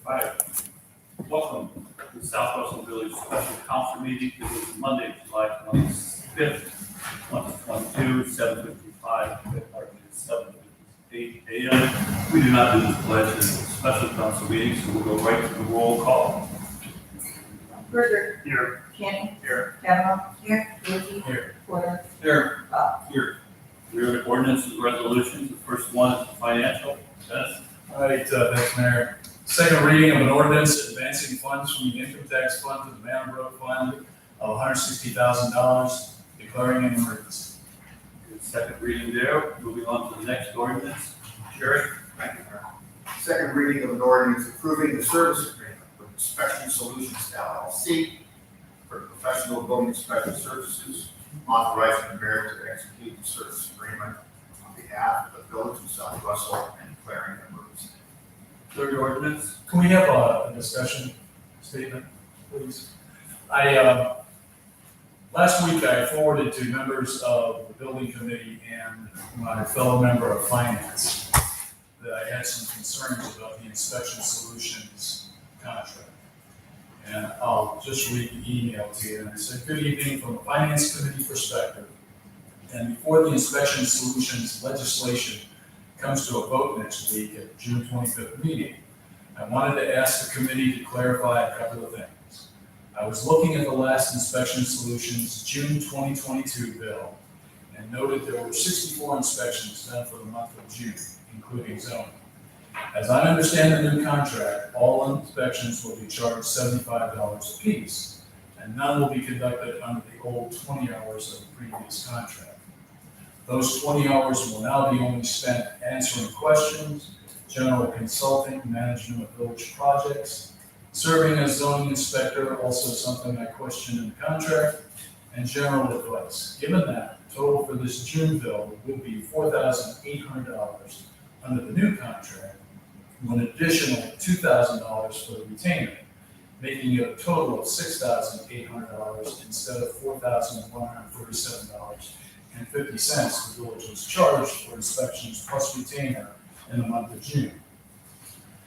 Hi, welcome to the Southwestern Village Special Council meeting. This is Monday, July 25th, 2022, 7:55, 7:58 a.m. We do not do this pledge as a special council meeting, so we'll go right to the roll call. Berger. Here. Canning. Here. Kavanaugh. Here. Lindsay. Here. Porter. Here. Bob. Here. We are the ordinances and resolutions. The first one is financial. Yes. All right, thanks, Mayor. Second reading of an ordinance advancing funds from the income tax fund to the Manbrook Fund of $160,000, declaring an emergency. Second reading there. Moving on to the next ordinance. Jerry. Thank you, Mayor. Second reading of an ordinance approving the service agreement with Inspection Solutions LLC for professional building inspection services, authorizing the mayor to execute the service agreement on behalf of the village of South Russell and declaring an emergency. Third ordinance. Can we have a discussion statement, please? Last week I forwarded to members of the building committee and my fellow member of finance that I had some concerns about the Inspection Solutions contract. And I'll just read the email to you. And I said, good evening from a finance committee perspective. And before the Inspection Solutions legislation comes to a vote next week at the June 25th meeting, I wanted to ask the committee to clarify a couple of things. I was looking at the last Inspection Solutions June 2022 bill and noted there were 64 inspections done for the month of June, including zoning. As I understand the new contract, all inspections will be charged $75 apiece, and none will be conducted under the old 20 hours of the previous contract. Those 20 hours will now be only spent answering questions, general consulting, management of village projects, serving as zoning inspector, also something I questioned in the contract, and general advice. Given that, the total for this June bill will be $4,800 under the new contract, with an additional $2,000 for the retainer, making it a total of $6,800 instead of $4,147.50 the village was charged for inspections plus retainer in the month of June.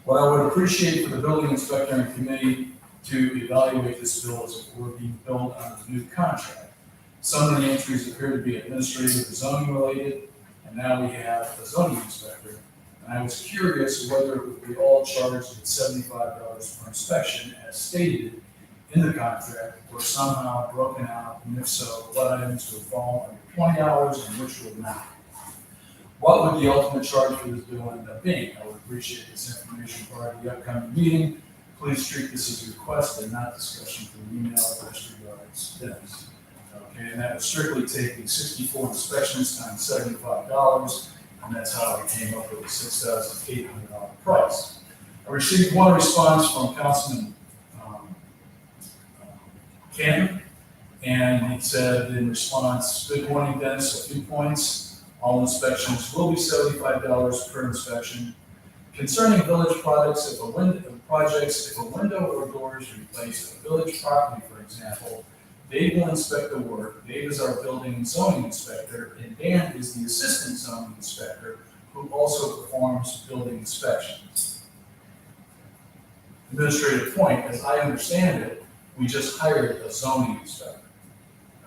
What I would appreciate for the building inspector and committee to evaluate this bill is if we're being billed under the new contract. Some of the entries appear to be administrative or zoning related, and now we have a zoning inspector. And I was curious whether it would be all charged at $75 per inspection as stated in the contract, or somehow broken out, and if so, what items would fall under 20 hours and which would not. What would the ultimate charge for this bill end up being? I would appreciate this information prior to the upcoming meeting. Please treat this as a request and not discussion through email. Best regards, Dennis. Okay, and that was strictly taking 64 inspections times $75, and that's how I came up with a $6,800 price. I received one response from Councilman Cannon, and he said in response, good morning, Dennis, a few points. All inspections will be $75 per inspection. Concerning village projects, if a window or door is replaced, a village property, for example, Dave will inspect the work. Dave is our building and zoning inspector, and Dan is the assistant zoning inspector who also performs building inspections. Administrative point, as I understand it, we just hired a zoning inspector.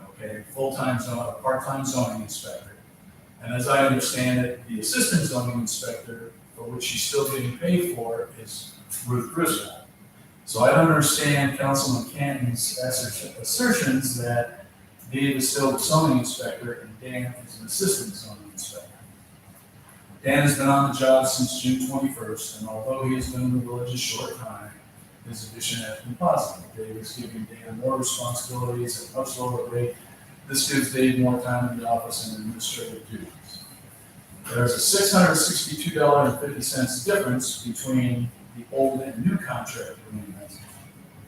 Okay, part-time zoning inspector. And as I understand it, the assistant zoning inspector, for which she's still getting paid for, is Ruth Griswold. So I don't understand Councilman Cannon's assertions that Dave is still the zoning inspector and Dan is an assistant zoning inspector. Dan has been on the job since June 21st, and although he has been in the village a short time, his addition has been positive. Dave is giving Dan more responsibilities at a much lower rate. This gives Dave more time in the office and administrative duties. There's a $662.50 difference between the old and new contract agreement,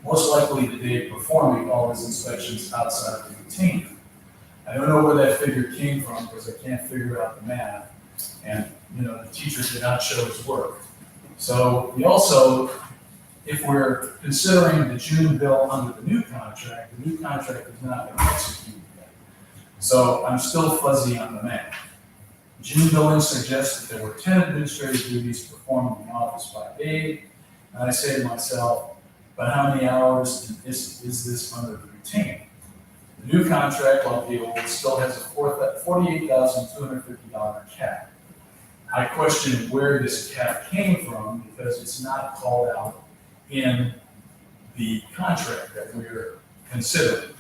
most likely to Dave performing all his inspections outside of the retainer. I don't know where that figure came from because I can't figure out the math, and the teacher did not show his work. So we also, if we're considering the June bill under the new contract has not been executed yet. So I'm still fuzzy on the math. June billing suggests that there were 10 administrative duties performed in the office by Dave. And I say to myself, but how many hours is this under the retainer? The new contract, like the old, still has a $48,250 cap. I question where this cap came from because it's not called out in the contract that we're considering.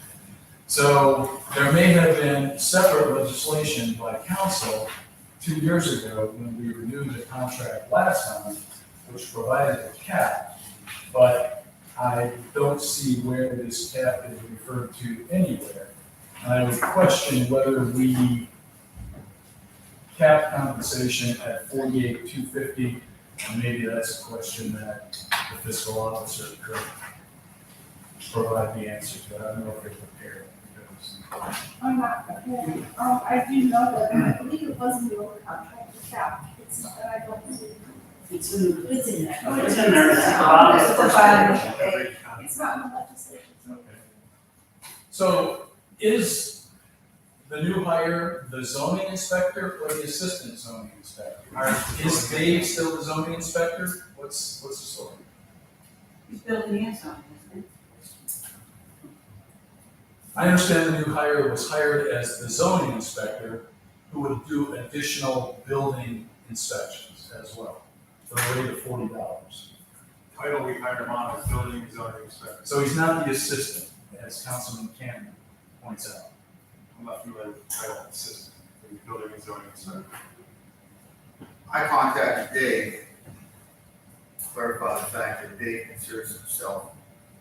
So there may have been separate legislation by council 2 years ago when we renewed the contract last time, which provided a cap, but I don't see where this cap is referred to anywhere. And I would question whether we cap compensation at $48,250, and maybe that's a question that the fiscal officer could provide the answer to. I don't know if they're prepared. I'm not prepared. I do know that, and I believe it was in the old contract, the cap. It's not that I don't see. It's in there. Oh, It's in there, it's at the bottom of the first page. It's not in the legislation. Okay. So is the new hire the zoning inspector or the assistant zoning inspector? Is Dave still the zoning inspector? What's the story? He's building in something, isn't I understand the new hire was hired as the zoning inspector who would do additional building inspections as well for the rate of $40. Title we hired him on as building and zoning inspector. So he's not the assistant, as Councilman Cameron points out. I'm not familiar with the title assistant, but he's building and zoning inspector. I contacted Dave to clarify the fact that Dave considers himself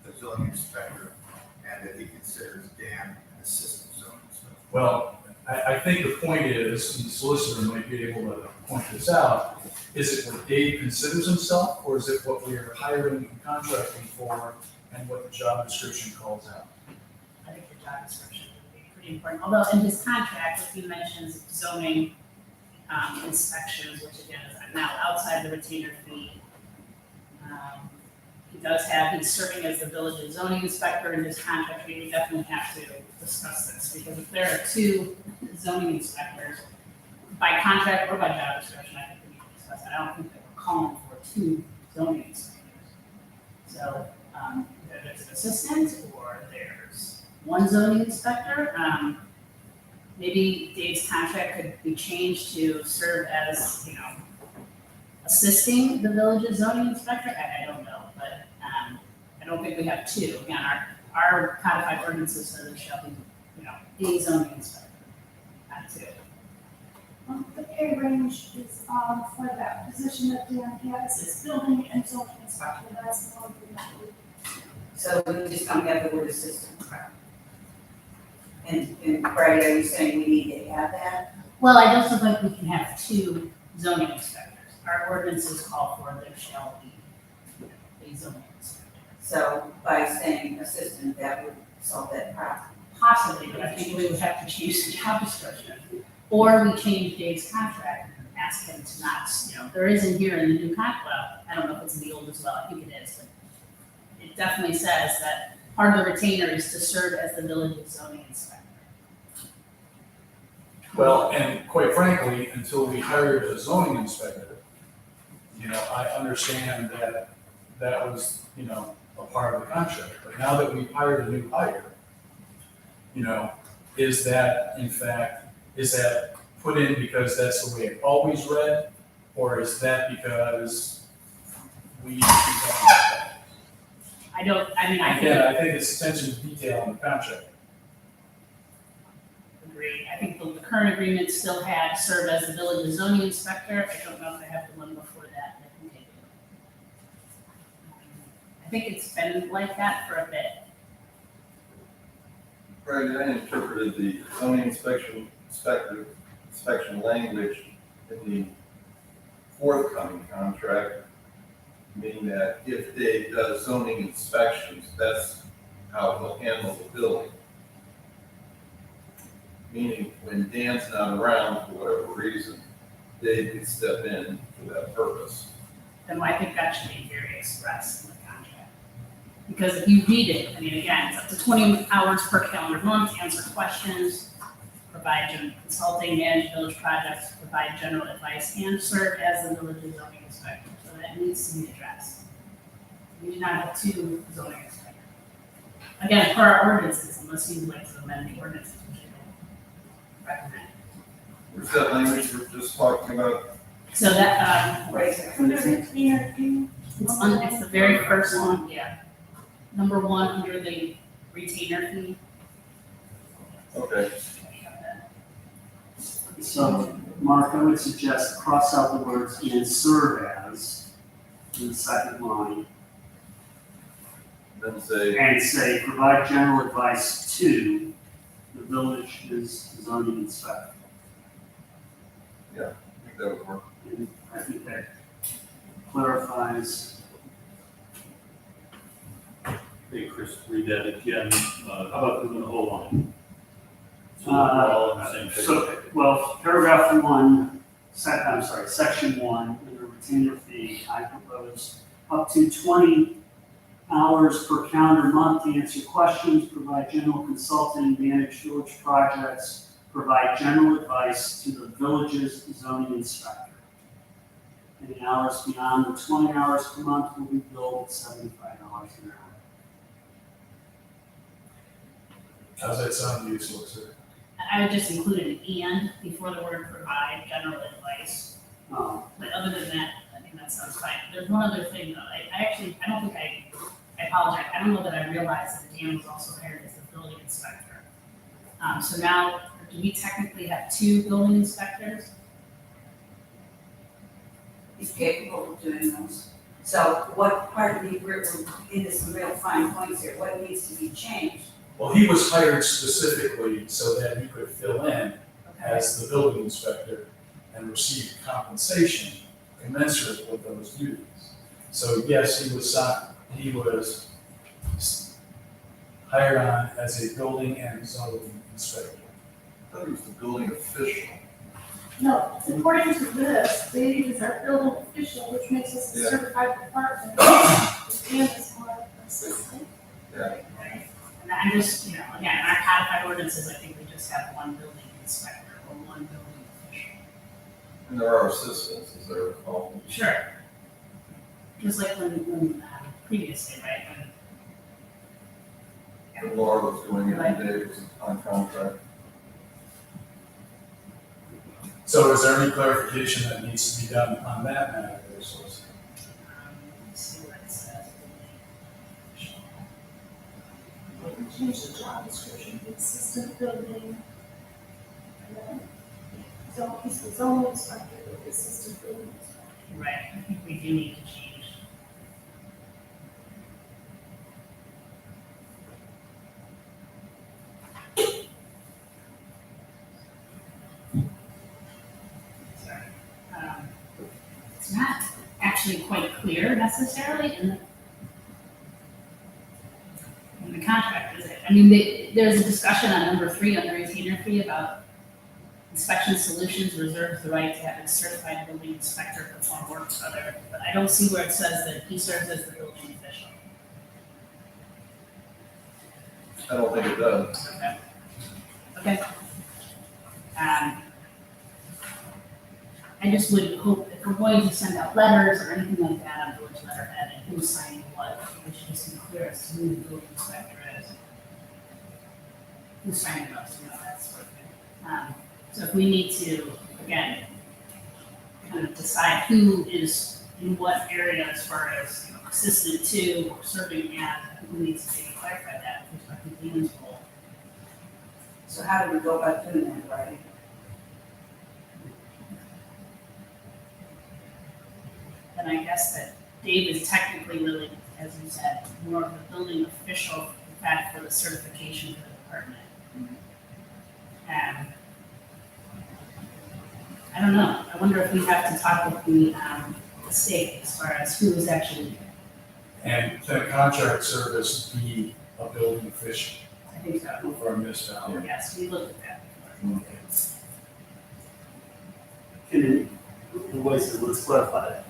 the zoning inspector and that he considers Dan an assistant zoning inspector. Well, I think the point is, and the solicitor might be able to point this out, is it what Dave considers himself, or is it what we are hiring and contracting for, and what the job description calls out? I think the job description would be pretty important, although in his contract, if he mentions zoning inspections, which again is now outside the retainer fee. He does have, he's serving as the village zoning inspector in his contract, we would definitely have to discuss this, because if there are 2 zoning inspectors, by contract or by job description, I think we need to discuss that. I don't think that we're calling for 2 zoning inspectors. So, there's an assistant, or there's 1 zoning inspector. Maybe Dave's contract could be changed to serve as, assisting the village's zoning inspector. I don't know, but I don't think we have 2. Again, our codified ordinances say there shall be, a zoning inspector, not 2. The pay range is, for that position that Dan has, is building and zoning inspector, that's the one we have. So we just don't have the word assistant. And Brady, are you saying we need to add that? Well, I don't think we can have 2 zoning inspectors. Our ordinances call for there shall be a zoning inspector. So by saying assistant, that would solve that problem. Possibly, but I think we would have to change the job description. Or we change Dave's contract and ask him to not, there is in here in the new contract, well, I don't know if it's in the old as well, I think it is, but it definitely says that part of the retainer is to serve as the village's zoning inspector. Well, and quite frankly, until we hired a zoning inspector, I understand that that was, a part of the contract. But now that we've hired a new hire, is that put in because that's the way it always read? Or is that because we don't have that? I think, Again, I think it's attention to detail in the contract. agree. I think the current agreement still had served as the village's zoning inspector. I don't know if I have the one before that. I think it's been like that for a bit. Right, I interpreted the zoning inspection language in the forthcoming contract, meaning that if Dave does zoning inspections, that's how he'll handle the building. Meaning when Dan's not around for whatever reason, Dave can step in for that purpose. Then I think that should be very express in the contract. Because if you read it, again, it's up to 20 hours per calendar month to answer questions. provide general consulting, manage village projects, provide general advice, and serve as the village's zoning inspector. So that needs to be addressed. We do not have two zoning inspectors. Again, per our ordinances, unless you like to amend the ordinances, which I don't recommend. Where's that language we're just talking about? So that, Wait a second. Under retainer fee. it's the very first one, yeah. Number one, under the retainer fee. Okay, So, Mark, I would suggest cross out the words "and serve as" in the second line, then say, and say, provide general advice to the village's zoning inspector. I think that would work. And I think that clarifies. Hey, Chris, read that again. How about doing the whole line? So we're all on the same page. So, well, paragraph one, section one, under retainer fee, I propose up to 20 hours per calendar month to answer questions, provide general consulting, manage village projects, provide general advice to the village's zoning inspector. Any hours beyond the 20 hours per month will be billed at $75 an hour. How's that sound to you, Solicitor? I would just include an and before the word provide general advice. But other than that, I think that sounds fine. There's one other thing though. I don't think I apologize. I don't know that I realized that Dan was also hired as the building inspector. So now, do we technically have two building inspectors? He's capable of doing those. So what part of the, we're into some real fine points here, what needs to be changed? Well, he was hired specifically so that he could fill in as the building inspector and receive compensation commensurate with those duties. So yes, he was hired on as a building and zoning inspector. I thought he was the building official. No, according to this, Dave is our building official, which makes us a Yeah. certified department. Dan is more assistant. And I'm just, again, in our codified ordinances, I think we just have one building inspector or one building official. And there are assistants, as I recall. Sure. Just like when previously, right? When Laura was doing it, and Dave was on contract. So is there any clarification that needs to be done on that matter, there, Solicitor? Let's see what it says. We change the job description to assistant building. And then, so he's the zoning inspector, the assistant building inspector. Right, I think we do need to change. Sorry. It's not actually quite clear necessarily in the contract, is it? I mean, there's a discussion on number 3 on the retainer fee about Inspection Solutions reserves the right to have a certified building inspector perform work for other, but I don't see where it says that he serves as the building official. I don't think it does. Okay. I just would hope if we're going to send out letters or anything like that on village letterhead and who's signing what, it should just be clear as to who the building inspector is. Who's signing those, that sort of thing. So if we need to, again, kind of decide who is in what area as far as assistant to or serving as, I think we need to maybe clarify that with respect to Dean's role. So how do we go about doing that, right? And I guess that Dave is technically really, as you said, more of a building official, in fact, for the certification for the department. I don't know, I wonder if we have to talk with the state as far as who is actually, And can a contract service be a building official I think so. for a municipality? Yes, we looked at that before. Let's clarify that.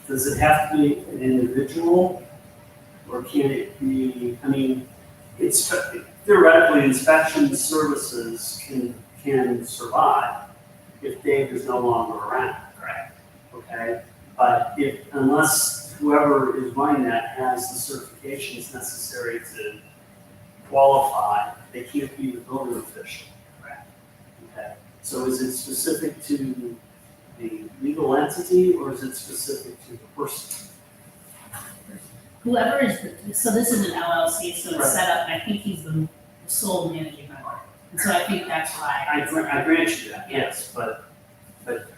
Does it have to be an individual, or can it be, theoretically, inspection services can survive if Dave is no longer around. Correct. Okay, but unless whoever is running that has the certifications necessary to qualify, they can't be the building official. Correct. Okay, so is it specific to the legal entity or is it specific to the person? Whoever is, so this is an LLC, so Right. it's set up, I think he's the sole managing member. And so I think that's why. I grant you that, yes, but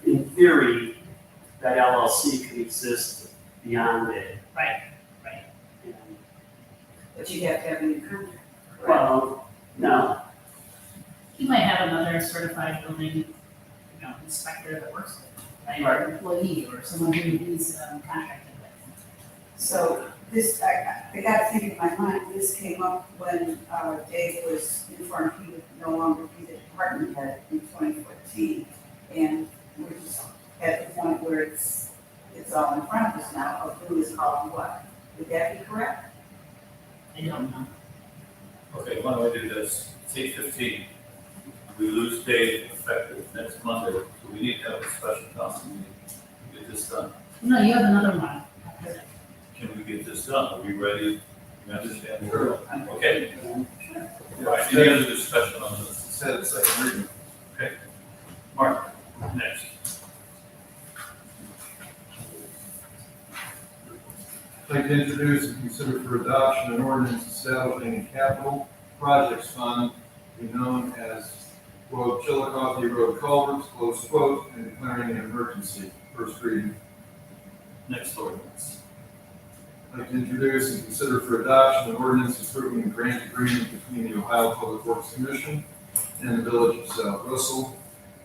in theory, that LLC can exist beyond it. Right, right. And, But you have to have a new contract. correct? well, no, He might have another certified building, inspector that works with him, right, or employee, or someone who he's contracted with. So this, I got to think in my mind, this came up when Dave was informed he would no longer be the department head in 2014. And we're just at the point where it's all in front of us now of who is called what. Would that be correct? I don't know. Okay, why don't we do this? It's 8:15. We lose Dave effective next Monday, so we need to have a special council meeting to get this done. No, you have another one. Can we get this done? Are we ready? You understand? Okay. All right, any other discussion on this? Said second reading. Mark, next. I'd like to introduce and consider for adoption an ordinance establishing a capital projects fund to be known as, quote, Chillicothe Road culverts, close quote, and declaring an emergency. First reading. Next ordinance. I'd like to introduce and consider for adoption an ordinance approving a grant agreement between the Ohio Public Works Commission and the Village of South Russell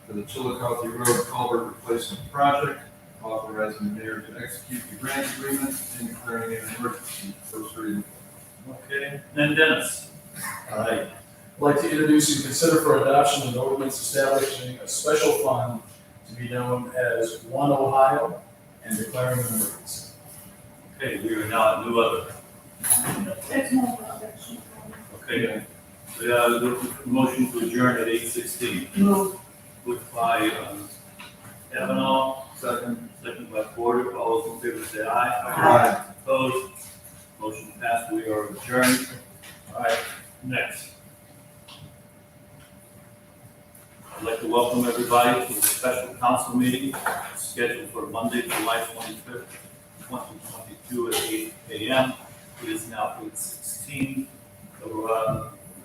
for the Chillicothe Road culvert replacement project, authorizing the mayor to execute the grant agreement and declaring an emergency. First reading. Okay, then Dennis. All right, I'd like to introduce and consider for adoption an ordinance establishing a special fund to be known as One Ohio and declaring an emergency. okay, we are now at new other. There's no objection. Okay, we are looking for motion to adjourn at 8:16. Move. Moved by Kavanaugh, Second. second by Porter. All those in favor say aye. Aye. Opposed? Motion passed. We are adjourned. All right, next. I'd like to welcome everybody to the special council meeting scheduled for Monday, July 25th, 2022 at 8 a.m. It is now 8:16. So,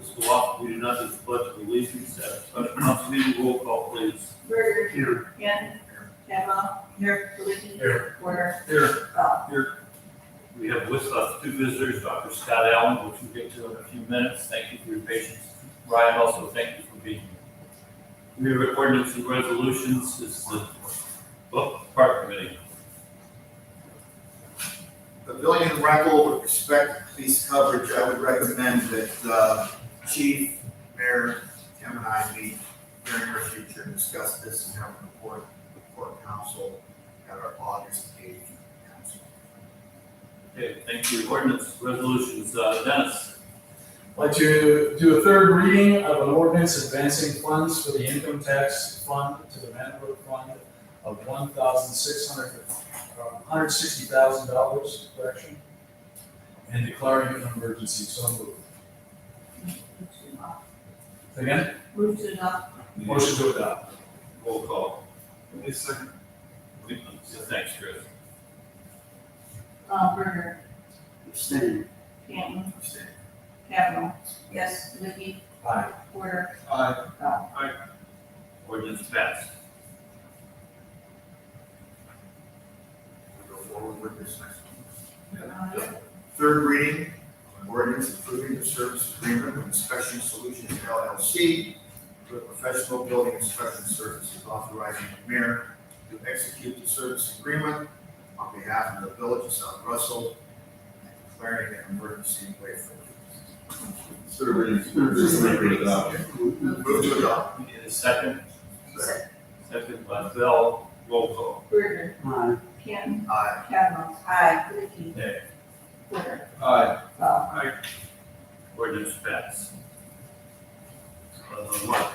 Mr. Walker, we do not do the pledge of allegiance at a special council meeting. Roll call, please. Burger. Here. Ken. Kavanaugh. Here. Licky. Here. Porter. Here. We have with us two visitors, Dr. Scott Allen, which we'll get to in a few minutes. Thank you for your patience. Ryan, also thank you for being here. We have ordinance and resolutions. This is the park committee. The building and rental with respect to police coverage, I would recommend that Chief, Mayor, Tim and I meet during the future and discuss this and have a report council at our August 8th council. Okay, thank you. Ordinance, resolutions, Dennis. I'd like to do a third reading of an ordinance advancing funds for the income tax fund to the Manbrook Fund of $160,000, correction, and declaring an emergency. So moved. Again, Move to adopt. motion to adopt. Roll call. Second. Thanks, Chris. Burger. abstain. Canton. Kavanaugh. Yes. Licky. Aye. Porter. Aye. Ordinance passed. We'll go forward with this next one. Third reading, an ordinance approving the service agreement with Inspection Solutions LLC for professional building inspection services, authorizing the mayor to execute the service agreement on behalf of the Village of South Russell and declaring an emergency way for Third reading. Adopt. Move to adopt. We need a second. Second by Bell. Roll call. Burger. Aye. Canton. Aye. Kavanaugh. Aye. Licky. Nay. Porter. Aye. Ordinance passed. Mark,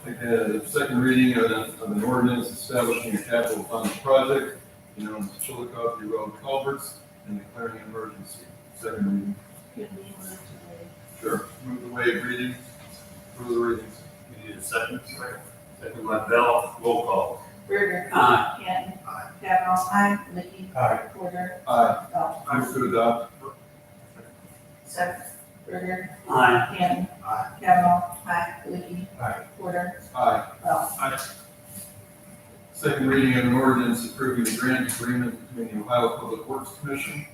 The second reading of an ordinance establishing a capital fund project known as Chillicothe Road culverts and declaring an emergency. Second reading. Give me one to Sure. Move the waive reading. Approve the readings. we need a second. Second by Bell, roll call. Berger. Aye. Canton. Aye. Kavanaugh. Aye. Licky. Aye. Porter. Aye. Bell. Move to adopt. Second. Berger. Aye. Canton. Aye. Kavanaugh. Aye. Licky. Aye. Porter. Aye. Bell. Second reading of an ordinance approving the grant agreement between the Ohio Public Works Commission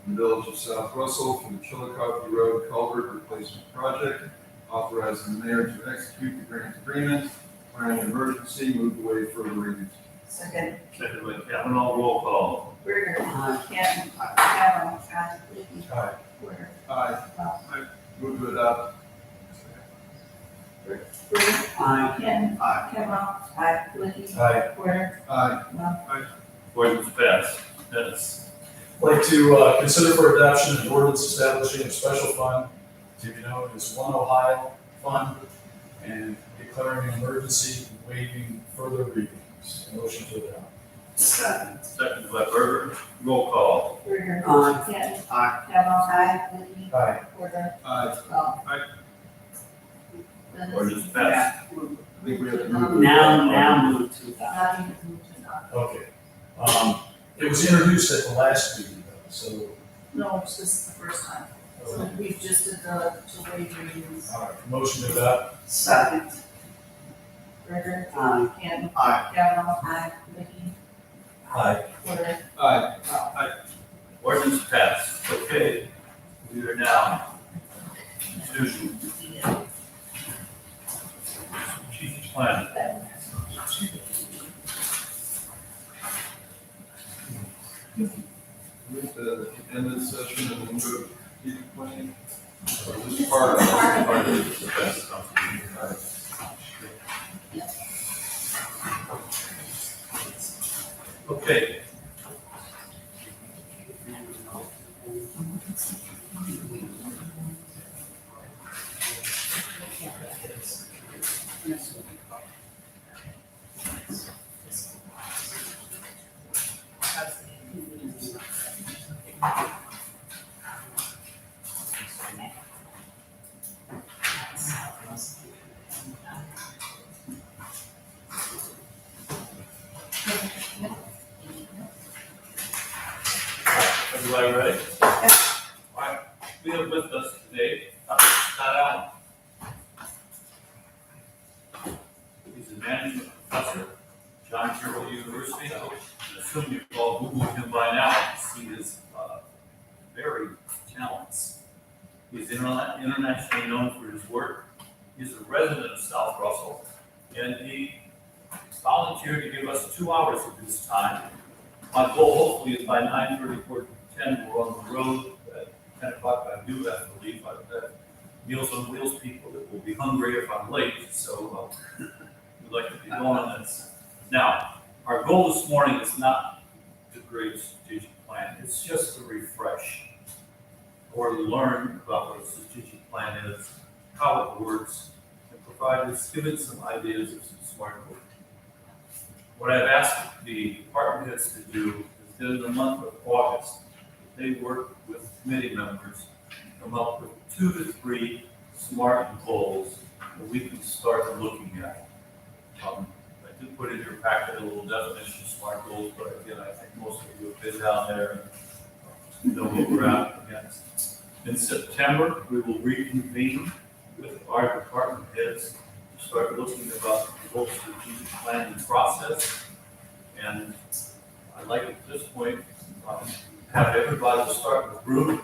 and the Village of South Russell for the Chillicothe Road culvert replacement project, authorizing the mayor to execute the grant agreement, declaring an emergency, move the waive further readings. Second. Second by Kavanaugh, roll call. Berger. Aye. Canton. Kavanaugh. Aye. Licky. Aye. Porter. Aye. Bell. Move to adopt. Berger. Aye. Canton. Aye. Kavanaugh. Aye. Licky. Aye. Porter. Aye. Bell. Ordinance passed. Dennis. I'd like to consider for adoption an ordinance establishing a special fund to be known as One Ohio Fund and declaring an emergency and waiving further readings. Motion to adopt. Second. Second by Berger, roll call. Berger. Aye. Canton. Aye. Kavanaugh. Aye. Licky. Aye. Porter. Aye. Bell. Aye. Dennis. Ordinance passed. I think we have to move. Now move to adopt. Now you can move to adopt. Okay. It was introduced at the last meeting, though, so, No, it's just the first time. So we just did the two waive readings. all right, motion to adopt. Second. Berger. Aye. Canton. Aye. Kavanaugh. Aye. Licky. Aye. Porter. Aye. Ordinance passed. Okay, we are now to strategic plan. Move to end this session and then go to strategic planning. Or just part of it. Part of the best stuff. Okay. Everybody ready? All right, we have with us today, Dr. Scott Allen. He's a management professor, John Carroll University. I assume you've all Googled him by now to see his varied talents. He's internationally known for his work. He's a resident of South Russell, and he volunteered to give us 2 hours of his time. My goal hopefully is by 9:30, 10, we're on the road. At 10 o'clock, I do have to leave. I've got Meals on Wheels people that will be hungry if I'm late, so we'd like to be going on this. Now, our goal this morning is not to create a strategic plan. It's just to refresh or learn about what a strategic plan is, how it works, and provide us, give it some ideas of some smart work. What I've asked the department heads to do is that in the month of August, they work with committee members, come up with 2 to 3 SMART goals that we can start looking at. I did put in your packet a little definition of SMART goals, but again, I think most of you have been down there and know what we're out against. In September, we will reconvene with our department heads to start looking about the whole strategic planning process. And I'd like at this point, have everybody start with Bruce.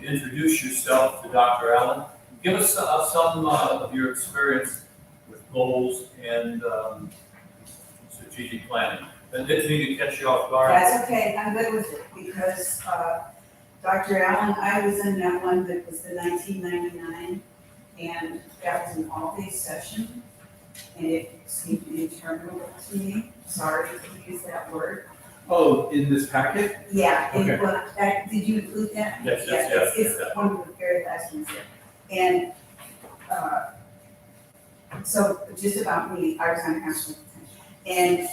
Introduce yourself to Dr. Allen. Give us some of your experience with goals and strategic planning. And didn't mean to catch you off guard. That's okay, I'm good with it, because, Dr. Allen, I was in that one that was the 1999, and that was an all-day session, and it seemed to be interminable to me, sorry to use that word. Oh, in this packet? Yeah, and Okay. what, did you include that? Yes, It's one of the very last ones there. And, so just about me, I was on council. And,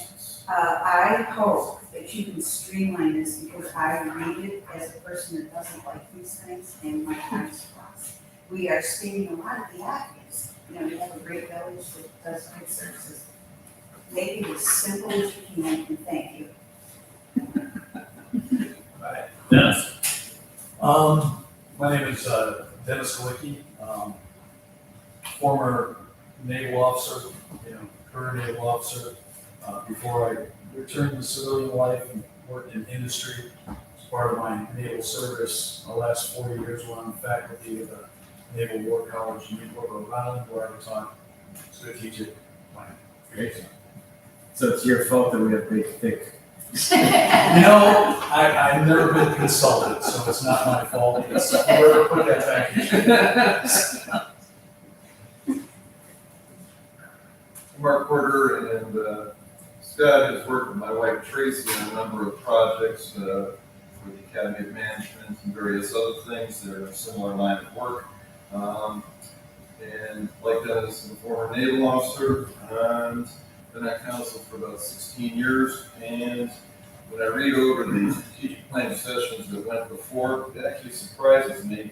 I hope that you can streamline this because I read it as a person that doesn't like these things and my time is lost. We are stating a lot of the obvious. You know, we have a great village that does good services. Make it as simple as you can and thank you. Dennis? My name is Dennis Galicki, former naval officer, career naval officer. Before I returned to civilian life and worked in industry as part of my naval service, the last 4 years were on the faculty of the Naval War College in Newport, Rhode Island, where I taught strategic planning. Great. So it's your fault that we have big, thick. I've never been consulted, so it's not my fault. It's whoever put that package. Mark Porter and Scott has worked with my wife Tracy on a number of projects for the Academy of Management and various other things. They're a similar line of work. And like Dennis, I'm a former naval officer and been at council for about 16 years. And when I read over the strategic planning sessions that went before, it actually surprises me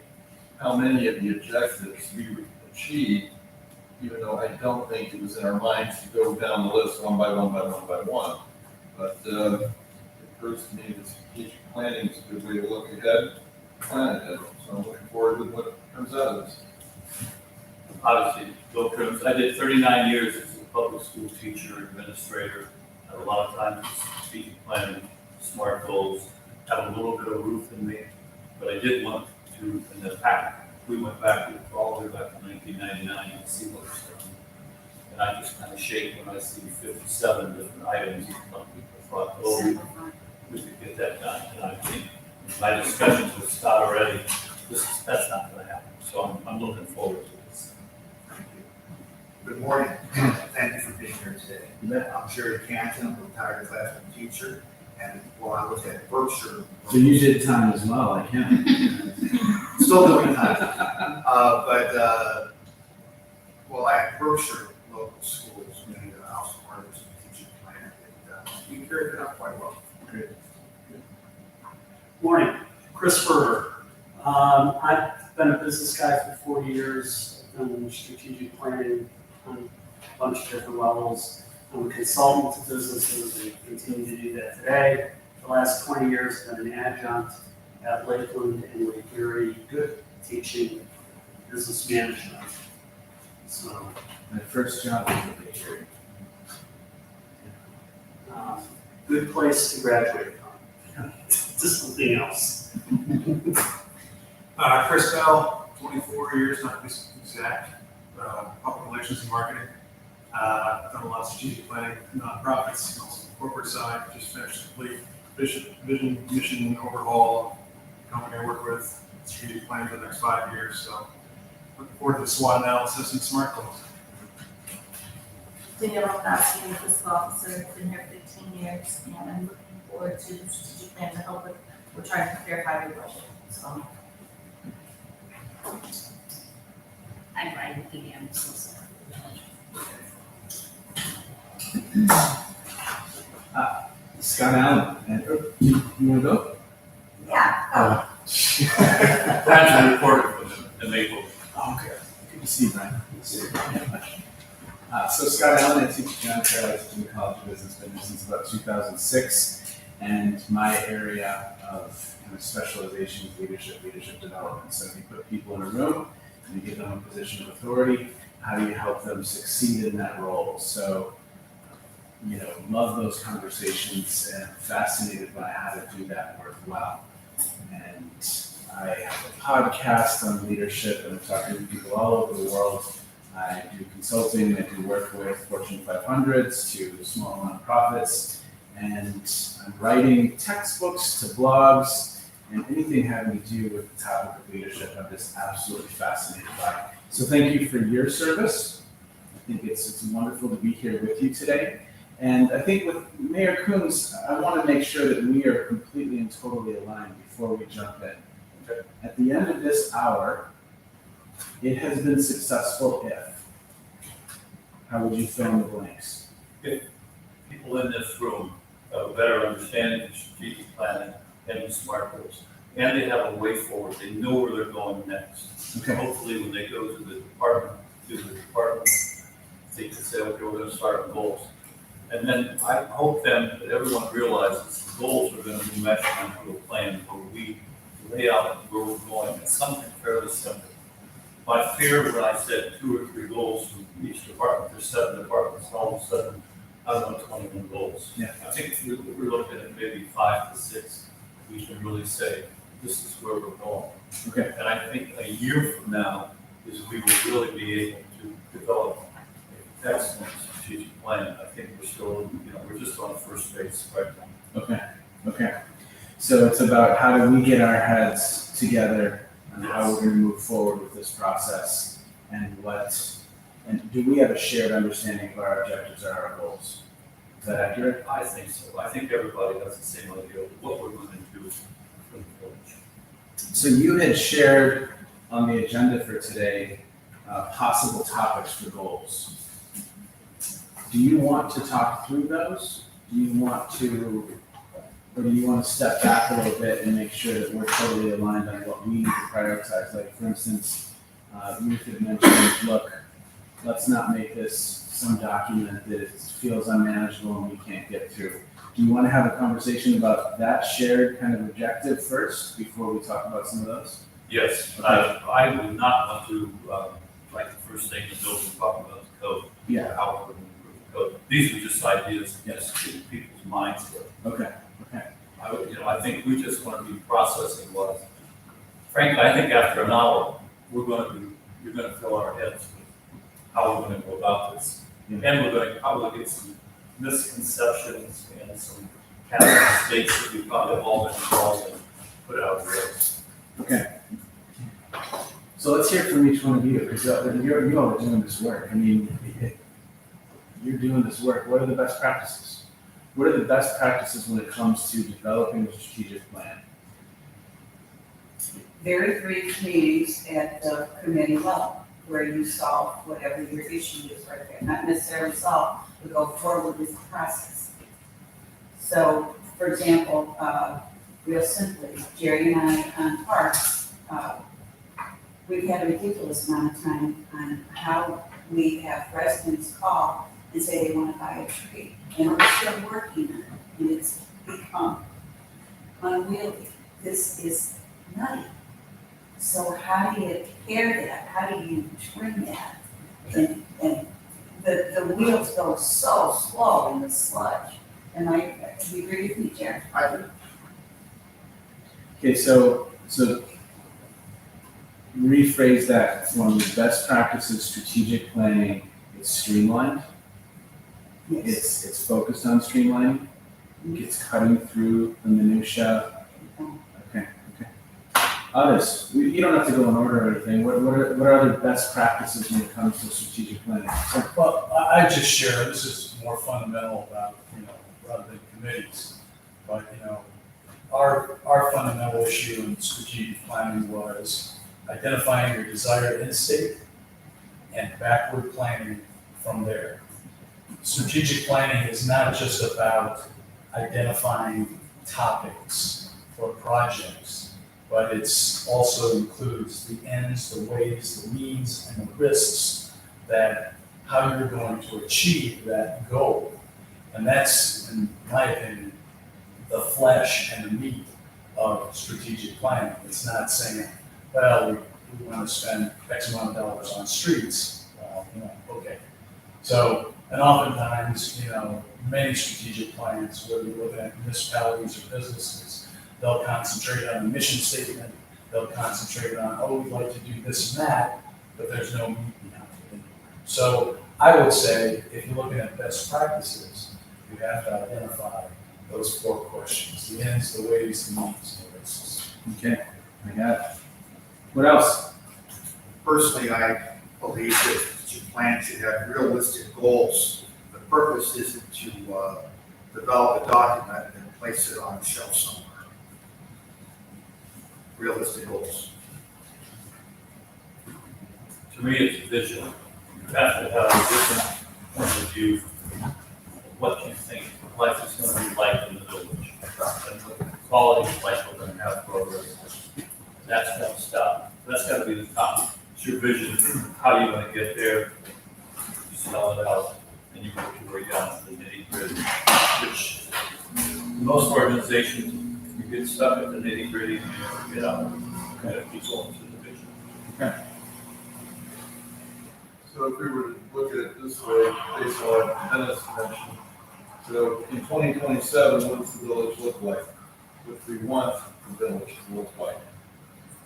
how many of the objectives we achieved, even though I don't think it was in our minds to go down the list one by one by one by one. But it proves to me that strategic planning is a good way to look ahead, plan ahead. So I'm looking forward to what comes out of this. Obviously, Bill Crimmins, I did 39 years as a public school teacher, administrator. Had a lot of time for strategic planning, SMART goals, have a little bit of roof in me, but I did want to, in the packet, we went back all the way back to 1999 and see what was done. And I just kind of shake when I see 57 different items. I thought, oh, we could get that done. And I think my discussions with Scott already, that's not going to happen. So I'm looking forward to this. Good morning. Thank you for being here today. I'm Jerry Canton, I'm a retired classroom teacher, and while I was at Berkshire. So you did time as well, I can't. Still doing time. Well, at Berkshire local schools, many of the house partners and teaching plan, and we carried it out quite well. Great. Morning, Chris Berger. I've been a business guy for 40 years. I've done strategic planning on a bunch of different levels. I'm a consultant to businesses and continue to do that today. The last 20 years, I've been an adjunct at Lakeland and Lake Erie, teaching business management. So, My first job was at Lake Erie. good place to graduate from. To something else. Chris Bell, 24 years, not to be exact, public relations and marketing. I've done a lot of strategic planning, nonprofits, and also the corporate side. Just finished a complete vision, mission overhaul. The company I work with, strategic planning for the next 5 years. So looking forward to the SWOT analysis and SMART goals. Danielle Rossi, I'm a fiscal officer, been here 15 years, and I'm looking forward to the strategic plan to help with, we're trying to prepare 5-year budget, so. I'm Brian McKinney, I'm so sorry. Scott Allen, and you want to go? Yeah, Glad to report from the Maple. Okay, good to see you, Brian. Good to see you. So Scott Allen, I teach John Carroll's in the College of Business, been there since about 2006, and my area of kind of specialization is leadership development. So if you put people in a room and you give them a position of authority, how do you help them succeed in that role? So, love those conversations and fascinated by how to do that worthwhile. And I have a podcast on leadership, and I'm talking to people all over the world. I do consulting, I do work with Fortune 500s to small nonprofits, and I'm writing textbooks to blogs, and anything having to do with the topic of leadership, I'm just absolutely fascinated by. So thank you for your service. I think it's wonderful to be here with you today. And I think with Mayor Coombs, I want to make sure that we are completely and totally aligned before we jump in. Okay. At the end of this hour, it has been successful if. How would you fill in the blanks? People in this room have a better understanding of strategic planning and smart goals. And they have a way forward. They know where they're going next. Okay. Hopefully, when they go to the department, they can say, okay, we're gonna start on goals. And then I hope then that everyone realizes the goals are gonna be meshed into a plan where we lay out where we're going. It's something fairly simple. My fear when I said 2 or 3 goals from each department, there's 7 departments, all of a sudden, I don't know, 21 goals. Yeah. I think we're looking at maybe 5 to 6, we can really say, this is where we're going. Okay. And I think a year from now is we will really be able to develop an excellent strategic plan. I think we're still, we're just on the first base right now. Okay. So it's about how do we get our heads together on how we're going to move forward with this process and do we have a shared understanding of our objectives or our goals? Is that accurate? I think so. I think everybody has the same idea of what we're going to do for the village. So you had shared on the agenda for today possible topics for goals. Do you want to talk through those? Or do you want to step back a little bit and make sure that we're totally aligned on what we need to prioritize? Like, for instance, Ruth had mentioned, look, let's not make this some document that feels unmanageable and we can't get through. Do you want to have a conversation about that shared kind of objective first before we talk about some of those? Yes, Okay. I would not want to, like the first thing the building talking about the code. Yeah. How we're going to improve the code. These are just ideas, just in people's minds. Okay. I think we just want to be processing what, frankly, I think after an hour, you're going to fill our heads with how we're going to go about this. Yeah. And we're going to probably get some misconceptions and some capital mistakes that we probably have all been involved in, put out there. Okay. So let's hear from each one of you, because you all are doing this work. I mean, you're doing this work. What are the best practices? What are the best practices when it comes to developing a strategic plan? Very brief meetings at the committee level, where you solve whatever your issue is right there, not necessarily solve, but go forward with the process. So, for example, real simply, Jerry and I on parks, we've had a ridiculous amount of time on how we have residents call and say they want to buy a tree. And we're still working on it, and it's become unwieldy. This is nutty. So how do you pair that? How do you trim that? And the wheels go so slow in the sludge. Do you agree with me, Jerry? I do. Okay, so rephrase that from the best practices strategic planning. It's streamlined. Yes. It's focused on streamlining. It's cutting through the minutia. Okay. Others, you don't have to go in order or anything. What are other best practices when it comes to strategic planning? Well, I just share, this is more fundamental about, rather than committees. But, our fundamental issue in strategic planning was identifying your desired end state and backward planning from there. Strategic planning is not just about identifying topics or projects, but it's also includes the ends, the ways, the means, and the risks that how you're going to achieve that goal. And that's, in my opinion, the flesh and the meat of strategic planning. It's not saying, well, we want to spend X amount of dollars on streets. Well, okay. So, and oftentimes, many strategic plans, whether you're looking at municipalities or businesses, they'll concentrate on the mission statement, they'll concentrate on, we'd like to do this and that, but there's no meat behind it. So I would say, if you're looking at best practices, you have to identify those 4 questions: the ends, the ways, the means, and the risks. Okay, I got it. What else? Personally, I believe that the plan should have realistic goals, but purpose isn't to develop a document and place it on a shelf somewhere. Realistic goals. To me, it's a vision. You have to have a different point of view of what you think life is gonna be like in the village. And what quality of life we're gonna have for our residents. That's gonna stop. That's gotta be the top. It's your vision, how you're gonna get there. You spell it out, and you work your way down to the nitty gritty. Which, most organizations, you get stuck at the nitty gritty, and you never get out. You gotta keep going to the vision. So if we were to look at it this way, based on what Dennis mentioned, so in 2027, what does the village look like? What do we want the village to look like?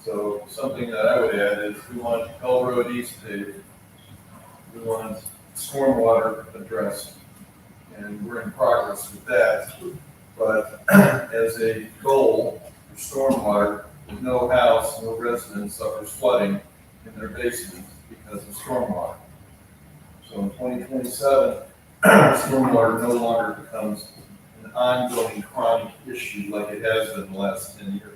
So something that I would add is we want L Road East paved. We want stormwater addressed, and we're in progress with that. But as a goal for stormwater, no house, no resident suffers flooding in their basement because of stormwater. So in 2027, stormwater no longer becomes an ongoing chronic issue like it has been the last 10 years.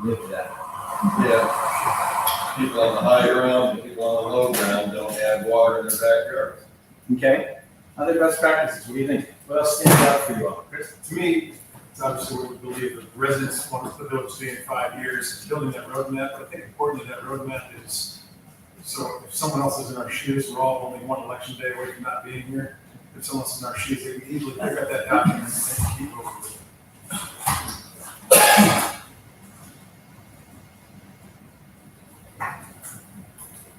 Live that. Yeah, people on the high ground and people on the low ground don't add water in their backyards. Okay. Other best practices, what do you think? What else stands out for you all? Chris? To me, it's obviously what we believe the residents want the village to be in 5 years, building that roadmap. But I think importantly, that roadmap is, so if someone else is in our shoes, we're all only one election day away from not being here. If someone else is in our shoes, they can easily pick up that document and keep moving with it.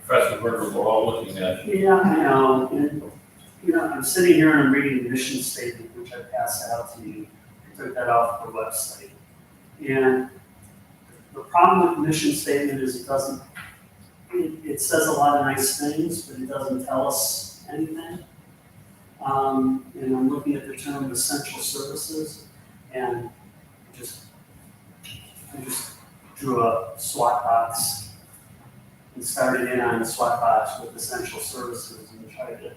Professor Berger, we're all looking at you. Yeah, I know, and, I'm sitting here and I'm reading the mission statement, which I passed out to you. I took that off the website. And the problem with the mission statement is it says a lot of nice things, but it doesn't tell us anything. And I'm looking at the term essential services, and I just drew a SWAT box and started in on the SWAT box with essential services and tried to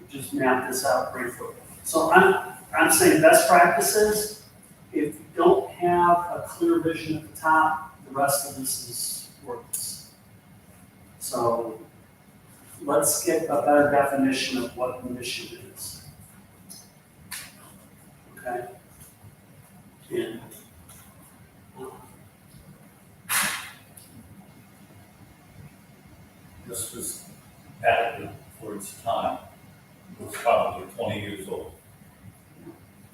just map this out briefly. So I'm saying best practices, if you don't have a clear vision at the top, the rest of this is worthless. So let's get a better definition of what the mission is. Okay? And This was added for its time. It was probably 20 years old.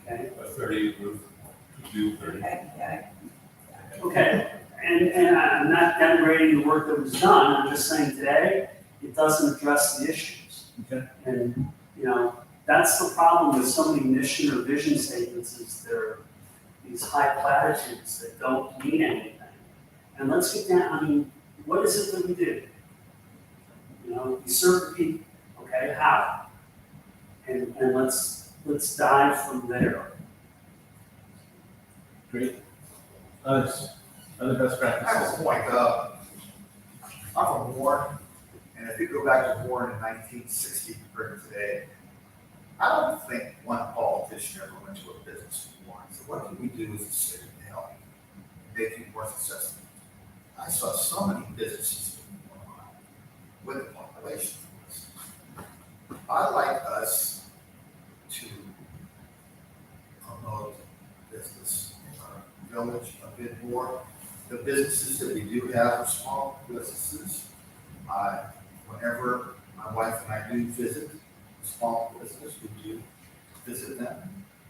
okay, A 30 roof, do 30. Okay. okay, and I'm not denigrating the work that was done, I'm just saying today, it doesn't address the issues. Okay. And, that's the problem with so many mission or vision statements, is they're these high platitudes that don't mean anything. And let's get down, what is it that we do? We serve the people, okay, how? And let's dive from there. Great. Other best I have practices? a point, I'm from Warren, and if you go back to Warren in 1960 compared to today, I don't think one politician ever went to a business in Warren. So what can we do as a city to help make it more successful? I saw so many businesses with the population. I'd like us to promote business in our village a bit more. The businesses that we do have are small businesses. Whenever my wife and I do visit small business, we do visit them.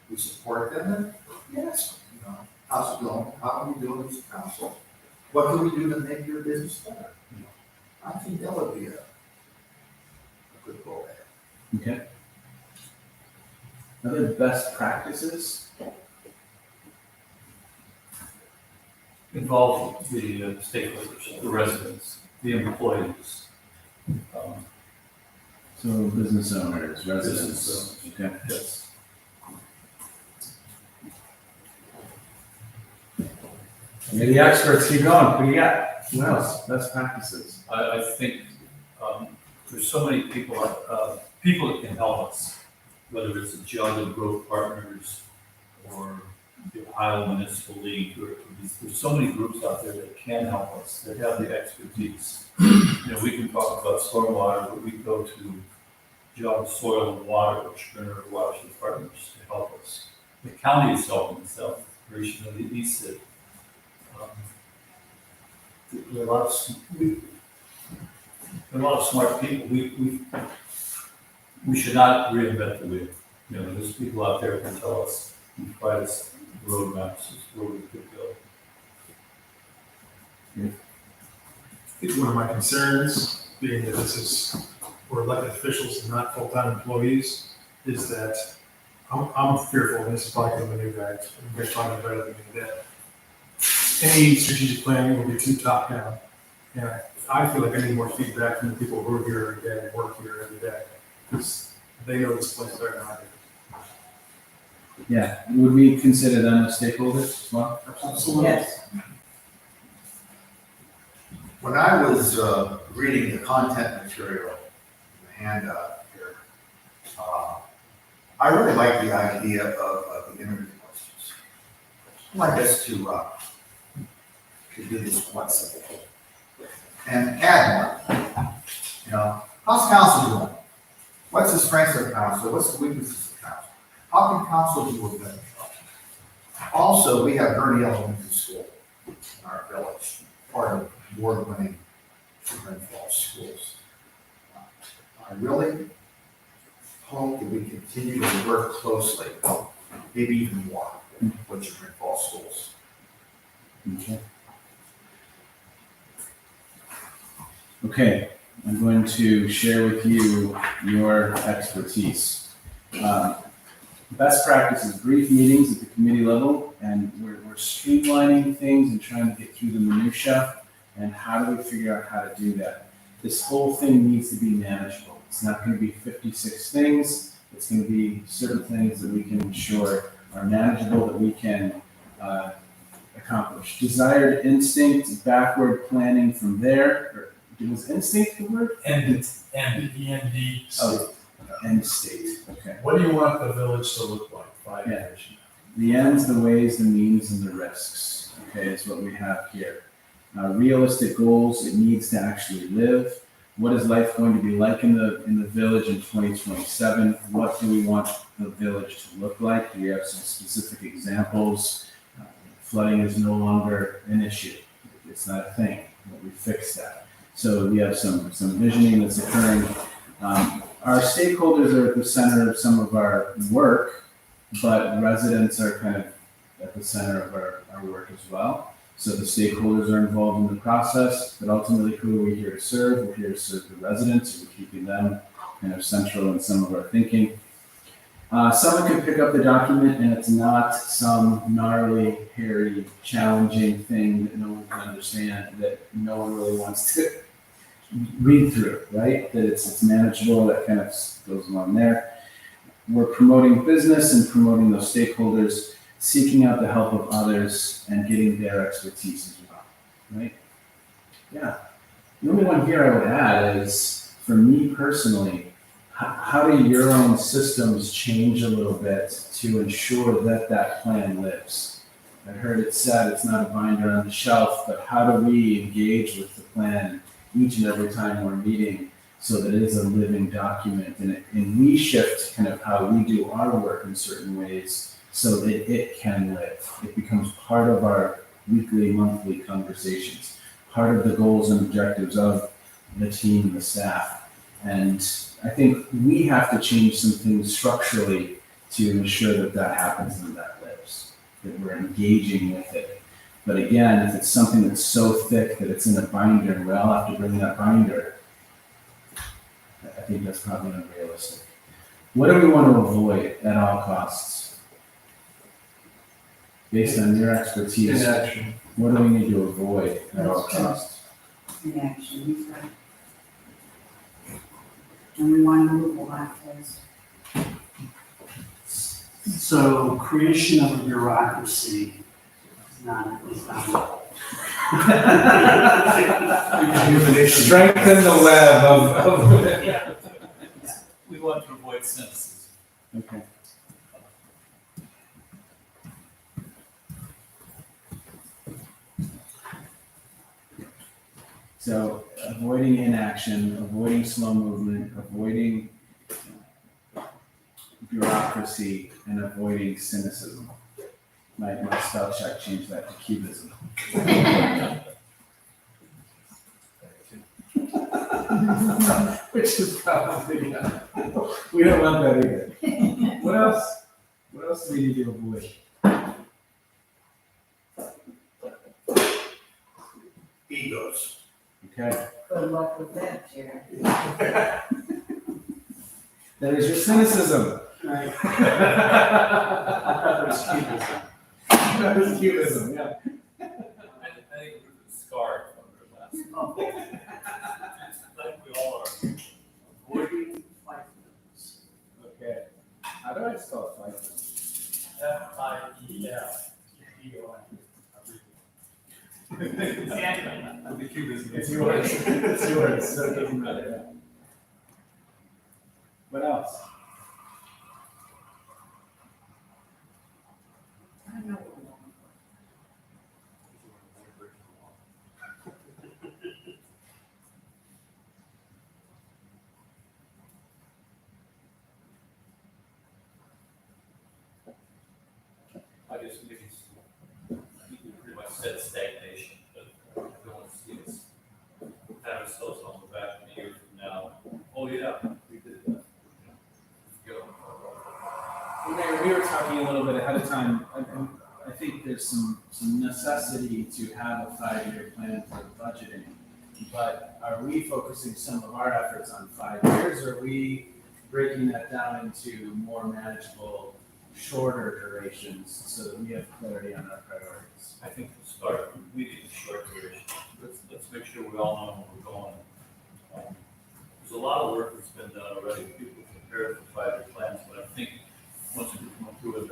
We support them, and yes, how's it going? How are we doing as a council? What can we do to make your business better? I think that would be a good goal. Okay. Other best practices? Involve the stakeholders, the residents, the employees. So business owners, residents. Business Okay. Yes. Maybe the experts keep going. What do you got? What else? Best practices. I think there's so many people people that can help us, whether it's a Jug of Growth Partners or the Ohio Municipal League, or there's so many groups out there that can help us, that have the expertise. We can talk about stormwater, but we go to Jug Soil and Water or Springer Watershed Partners to help us. The county is helping itself, creation of the ESID. There are a lot of smart people. We should not reinvent the wheel. There's people out there who can tell us, and provide us roadmaps as where we could go. I think one of my concerns, being that we're elected officials and not full-time employees, is that I'm fearful, and this is probably from the new guys, you guys probably know better than me, that any strategic planning will be too top-down. And I feel like I need more feedback from the people who are here every day and work here every day, because they know this place better than I do. Yeah, would we consider them as stakeholders as well? Absolutely. Yes. When I was reading the content material, the handout here, I really like the idea of the interview questions. I'd like us to do this once a week. And add one. How's council doing? What's the strengths of council? What's the weaknesses of council? How can council do a better job? Also, we have Gurney Elementary School in our village, part of award-winning Chagrin Falls schools. I really hope that we continue to work closely, maybe even more, with Chagrin Falls schools. Okay. Okay, I'm going to share with you your expertise. Best practice is brief meetings at the committee level, and we're streamlining things and trying to get through the minutia. And how do we figure out how to do that? This whole thing needs to be manageable. It's not going to be 56 things. It's going to be certain things that we can ensure are manageable, that we can accomplish. Desired instinct, backward planning from there. Was instinct the word? END. Oh, end state. Okay. What do you want the village to look like 5 Yeah. years from The ends, the ways, the means, and the risks. Okay, is what we have here. Realistic goals. It needs to actually live. What is life going to be like in the village in 2027? What do we want the village to look like? Do we have some specific examples? Flooding is no longer an issue. It's not a thing. We fixed that. So we have some visioning that's occurring. Our stakeholders are at the center of some of our work, but residents are kind of at the center of our work as well. So the stakeholders are involved in the process, but ultimately who are we here to serve? We're here to serve the residents, and we're keeping them kind of central in some of our thinking. Someone can pick up the document and it's not some gnarly, hairy, challenging thing that no one can understand, that no one really wants to read through, right? That it's manageable, that kind of goes along there. We're promoting business and promoting those stakeholders, seeking out the help of others and getting their expertise as well, right? Yeah. The only one here I would add is, for me personally, how do your own systems change a little bit to ensure that that plan lives? I heard it said it's not a binder on the shelf, but how do we engage with the plan each and every time we're meeting so that it is a living document, and we shift kind of how we do our work in certain ways so that it can live. It becomes part of our weekly, monthly conversations, part of the goals and objectives of the team and the staff. And I think we have to change some things structurally to ensure that that happens and that lives, that we're engaging with it. But again, if it's something that's so thick that it's in a binder and we all have to bring that binder, I think that's probably unrealistic. What do we want to avoid at all costs? Based on your expertise, Inaction. what do we need to avoid at all costs? Inaction, he's right. And we want to move a lot first. So creation of a bureaucracy is not. Strengthen the web of Yeah. We want to avoid cynicism. Okay. So avoiding inaction, avoiding slow movement, avoiding bureaucracy, and avoiding cynicism. My spell check changed that to cubism. Which is probably, we don't want that either. What else? What else do we need to avoid? Egos. Okay. Good luck with that, Jerry. That is your cynicism. Right. That It's cubism. is cubism, yeah. I think we're scarred from their last. I think we all are. Avoiding FIFOs. Okay. How do I spell FIFO? FIEL. Exactly. With the cubism. It's yours. It's yours, so it doesn't matter. What else? I don't know. I guess maybe, I think we pretty much said stagnation, but I don't want to see us pat ourselves on the back in a year from now. Oh, yeah, we did that. Go. Mayor, we were talking a little bit ahead of time. I think there's some necessity to have a 5-year plan for budgeting. But are we focusing some of our efforts on 5 years, or are we breaking that down into more manageable, shorter durations so that we have clarity on our priorities? I think to start, we need a short duration. Let's make sure we all know where we're going. There's a lot of work that's been done already. People prepare for 5-year plans, but I think once we come through with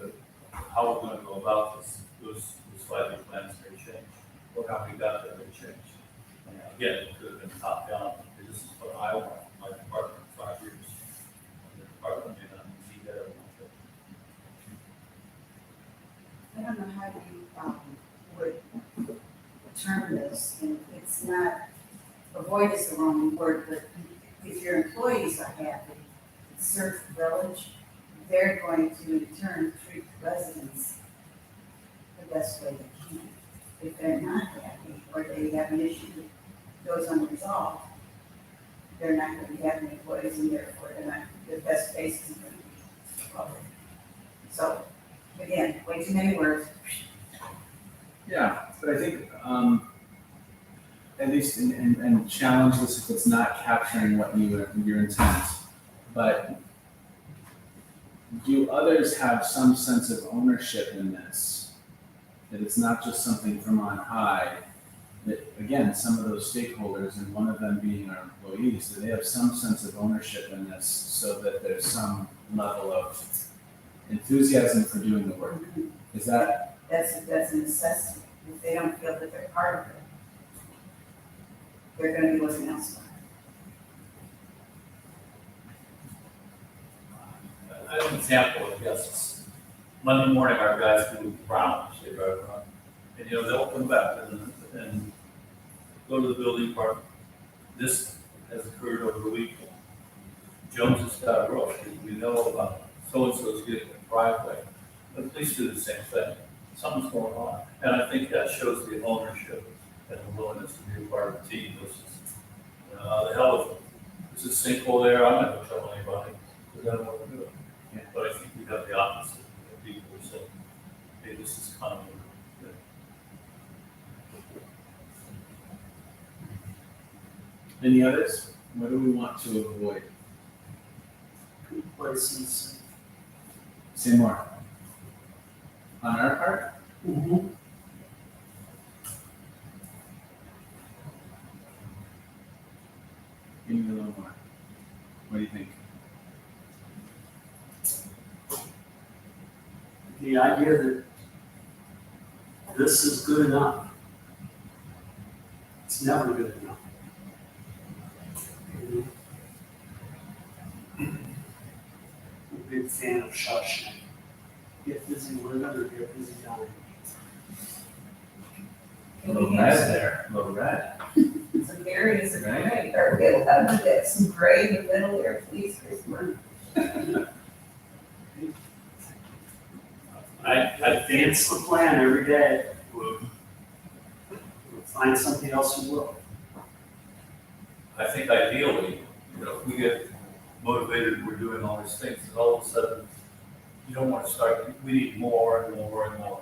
how we're going to go about this, those 5-year plans may change. Or how we got there may change. Again, it could have been top down. This is what I want from my department in 5 years. And the department may not need that every month. I don't know how you would term this, and it's not, avoid is the wrong word, but if your employees are happy, it serves the village, they're going to in turn treat the residents the best way they can. If they're not happy, or they have an issue that goes unresolved, they're not going to be having employees, and therefore they're not, the best face is going to be public. So, again, way too many words. Yeah, but I think, at least, and challenge this if it's not capturing what your intent, but do others have some sense of ownership in this? That it's not just something from on high, that, again, some of those stakeholders, and one of them being our employees, that they have some sense of ownership in this so that there's some level of enthusiasm for doing the work. Is that? That's a necessity. If they don't feel that they're part of it, they're gonna be looking elsewhere. I have an example, I guess. Monday morning, our guys do rounds, they drive around. And, they'll come back and go to the building department. This has occurred over the weekend. Jones has got a roof, we know about so-and-so's getting a driveway. But please do the same thing. Something's going on. And I think that shows the ownership and the willingness to be a part of the team versus, the hell with it. This is sinkhole there, I'm not gonna tell anybody, we don't want to do it. Yeah. But I think we have the opposite, of people who say, hey, this is kind of good. Any others? What do we want to avoid? Complacency. Say more. On our part? Mm-hmm. Give me a little more. What do you think? The idea that this is good enough. It's never good enough. big fan of Shawshank. Get busy living or get busy dying. Little red there, little red. Some areas of gray, or we'll have that some gray in the middle there, please, Chris. I advance the plan every day. We'll find something else who will. I think ideally, if we get motivated, we're doing all these things, and all of a sudden, you don't want to start, we need more and more and more.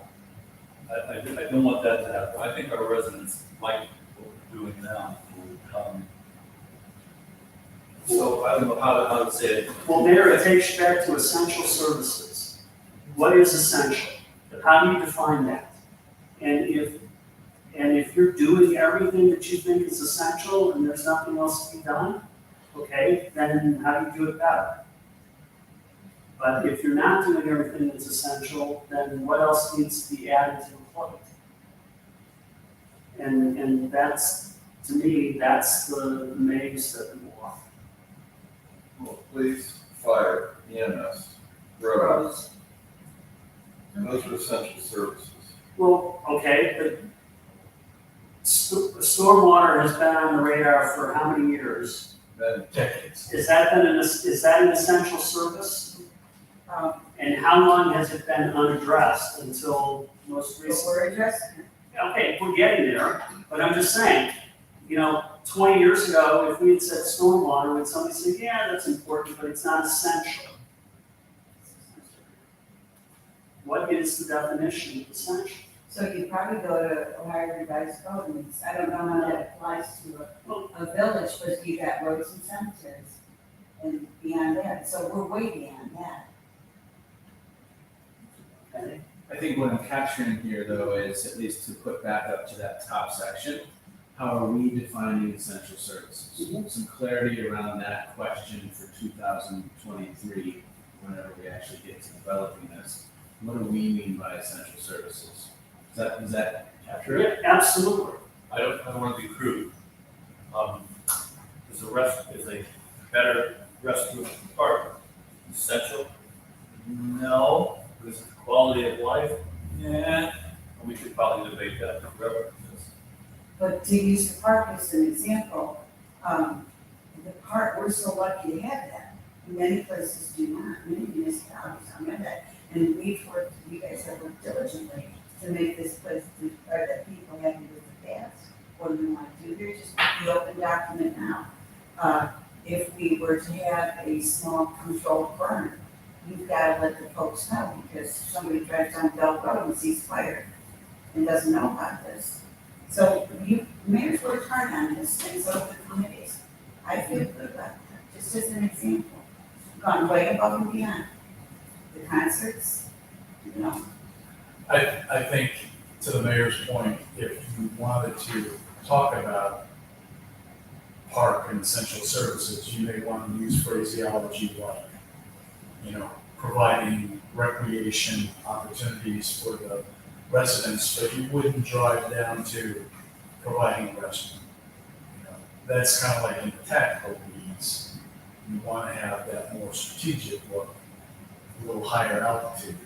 I don't want that to happen. I think our residents like what we're doing now. So I don't know how to say it. Well, Mayor, it takes you back to essential services. What is essential? How do you define that? And if you're doing everything that you think is essential and there's nothing else to be done, okay, then how do you do it better? But if you're not doing everything that's essential, then what else needs to be added to the plate? And that's, to me, that's the maze that we walk. Well, police, fire, EMS, roads, those are essential services. Well, okay, but stormwater has been on the radar for how many years? Then Decades. Is that an essential service? And how long has it been unaddressed until most So recently? we're addressing it. Okay, we're getting there, but I'm just saying, 20 years ago, if we had said stormwater, would somebody say, yeah, that's important, but it's not essential? What is the definition of essential? So you probably go to Ohio Revised Code, and I don't know how that applies to a village, but you got roads and cemeteries. And beyond that, so we're way beyond that. Okay? I think what I'm capturing here, though, is at least to put back up to that top section, how are we defining essential services? Some clarity around that question for 2023, whenever we actually get to developing this. What do we mean by essential services? Does that capture it? Yeah, absolutely. I don't want to be crude. Is a better rescue department essential? No. Is it quality of life? Yeah. We could probably debate that forever. But to use the park as an example, the park, we're so lucky to have that. Many places do not, many municipalities don't have that. And you guys have worked diligently to make this place, or that people happy with the past. What do we want to do here? Just the open document now. If we were to have a small controlled burn, you've got to let the folks know, because somebody drives down Bell Road and sees fire and doesn't know about this. So mayor's worked hard on this, and so have the committees. I feel good about that, just as an example. Gone way above and beyond. The concerts, I think, to the mayor's point, if you wanted to talk about park and essential services, you may want to use phraseology like, providing recreation opportunities for the residents, but you wouldn't drive down to providing a restaurant. That's kind of like in the tactical needs. You want to have that more strategic look, a little higher altitude,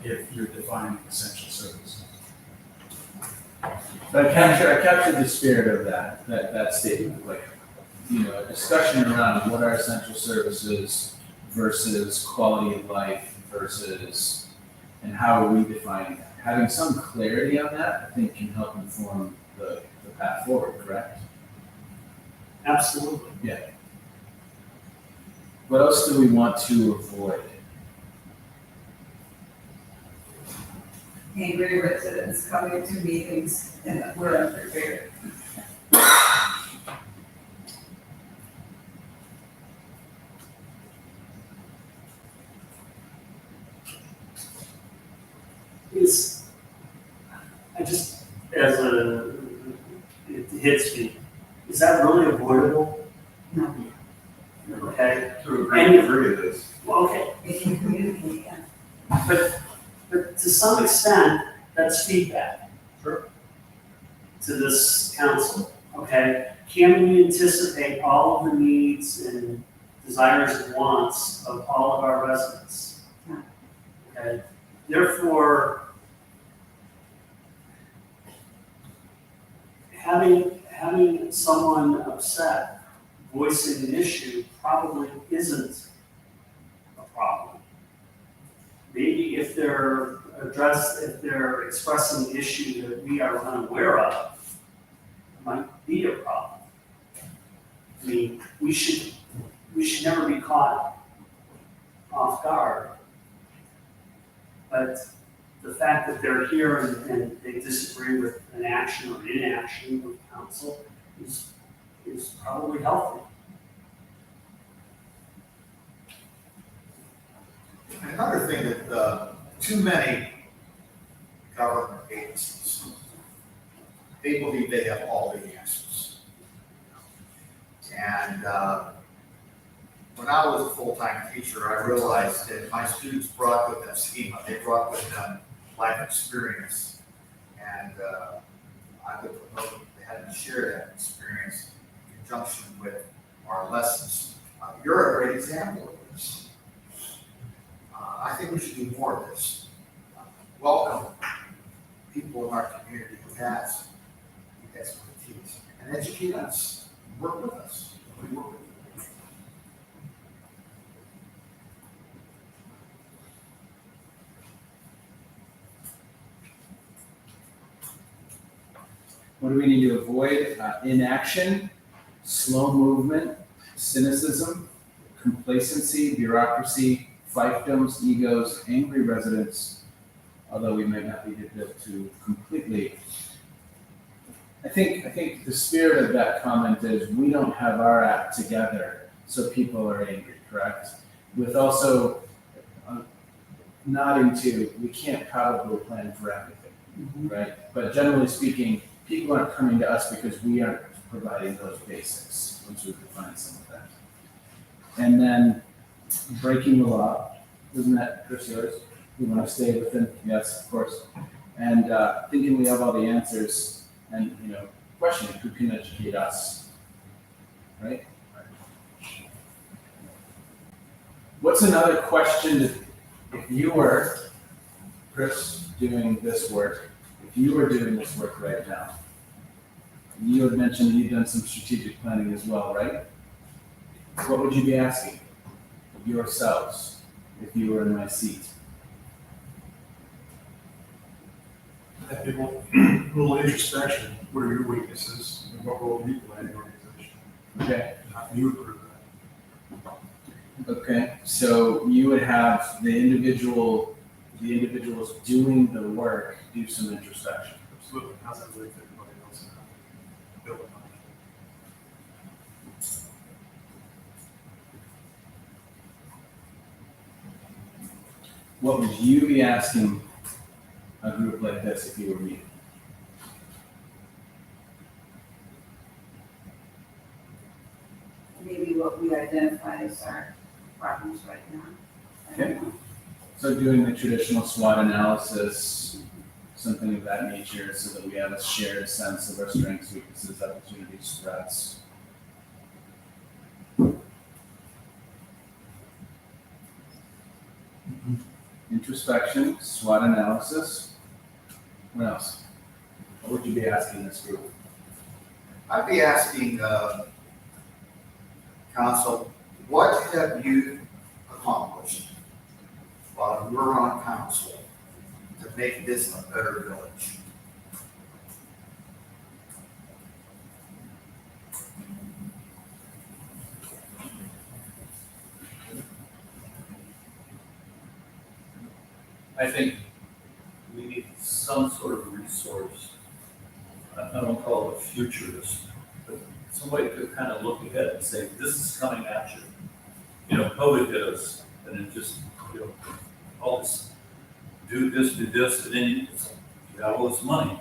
if you're defining essential services. But I captured the spirit of that statement, like, a discussion around what are essential services versus quality of life versus, and how are we defining that? Having some clarity on that, I think, can help inform the path forward, correct? Absolutely. What else do we want to avoid? angry residents coming to meetings and we're unprepared. It hits me, is that really avoidable? No. Okay, To a great degree, it is. well, okay, If you communicate, yeah. but to some extent, that's feedback. Sure. To this council, okay? Can we anticipate all of the needs and desires and wants of all of our residents. Yeah. Okay, therefore, having someone upset voicing an issue probably isn't a problem. Maybe if they're expressing an issue that we are unaware of, it might be a problem. I mean, we should never be caught off guard. But the fact that they're here and they disagree with an action or inaction of council is probably healthy. Another thing that, too many government agencies, they believe they have all the answers. And when I was a full-time teacher, I realized that my students brought with them schema, they brought with them life experience. And I would promote that they had to share that experience in conjunction with our lessons. You're a great example of this. I think we should do more of this. Welcome people in our community who has the expertise and educate us, work with us. We work with you. What do we need to avoid? Inaction, slow movement, cynicism, complacency, bureaucracy, fiefdoms, egos, angry residents, although we might not be able to completely. I think the spirit of that comment is we don't have our act together, so people are angry, correct? With also nodding to, we can't probably plan for everything, right? But generally speaking, people aren't coming to us because we aren't providing those basics, once we define some of that. And then breaking the law, isn't that, Chris, yours? We want to stay within, yes, of course. And thinking we have all the answers and, questioning who can educate us, right? What's another question that if you were, Chris, doing this work, if you were doing this work right now, you had mentioned you've done some strategic planning as well, right? What would you be asking yourselves if you were in my seat? Have people, a little introspection, what are your weaknesses and what role do you play in the organization? Okay. How can you improve that? Okay, so you would have the individuals doing the work do some introspection. Absolutely. How's that relate to everybody else and how to build upon that? What would you be asking a group like this if you were me? Maybe what we identify as our problems right now. I don't know. So doing the traditional SWOT analysis, something of that nature, so that we have a shared sense of our strengths, weaknesses, opportunities, threats. Introspection, SWOT analysis. What else? What would you be asking this group? I'd be asking, council, what have you accomplished while you were on council to make this a better village? I think we need some sort of resource. I don't call it a futurist, but somebody to kind of look ahead and say, this is coming at you. COVID hit us, and it just, all this, do this, and then you got all this money.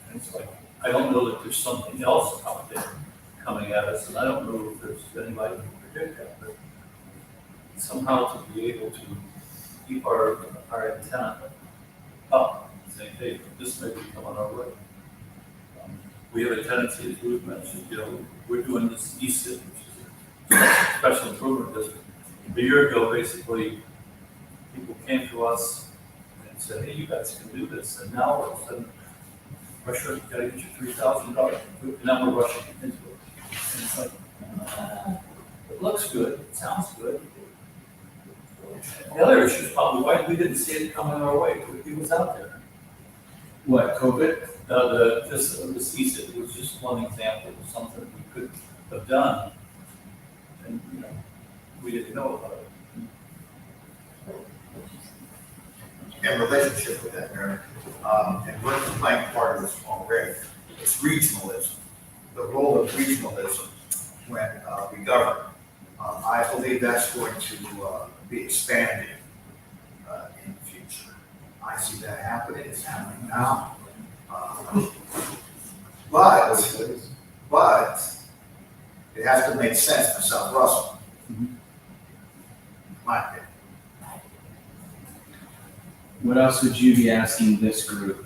And it's like, I don't know that there's something else out there coming at us, and I don't know if there's anybody who can predict that, but somehow to be able to keep our antenna up, saying, hey, this may be coming our way. We have a tendency, as we've mentioned, we're doing this ESID, which is a special improvement district. A year ago, basically, people came to us and said, hey, you guys can do this, and now all of a sudden, Russia, you gotta get your $3,000, and now we're rushing into it. And it's like, it looks good, it sounds good. The other issue is probably why we didn't see it coming our way, it was out there. What, COVID? This CSID was just one example of something we could have done. And, you know, we didn't know about it. In relationship with that, Mayor, and we're playing part of this already, it's regionalism, the role of regionalism when we govern. I believe that's going to be expanded in the future. I see that happening, it's happening now. But it has to make sense for South Russell. My opinion. What else would you be asking this group?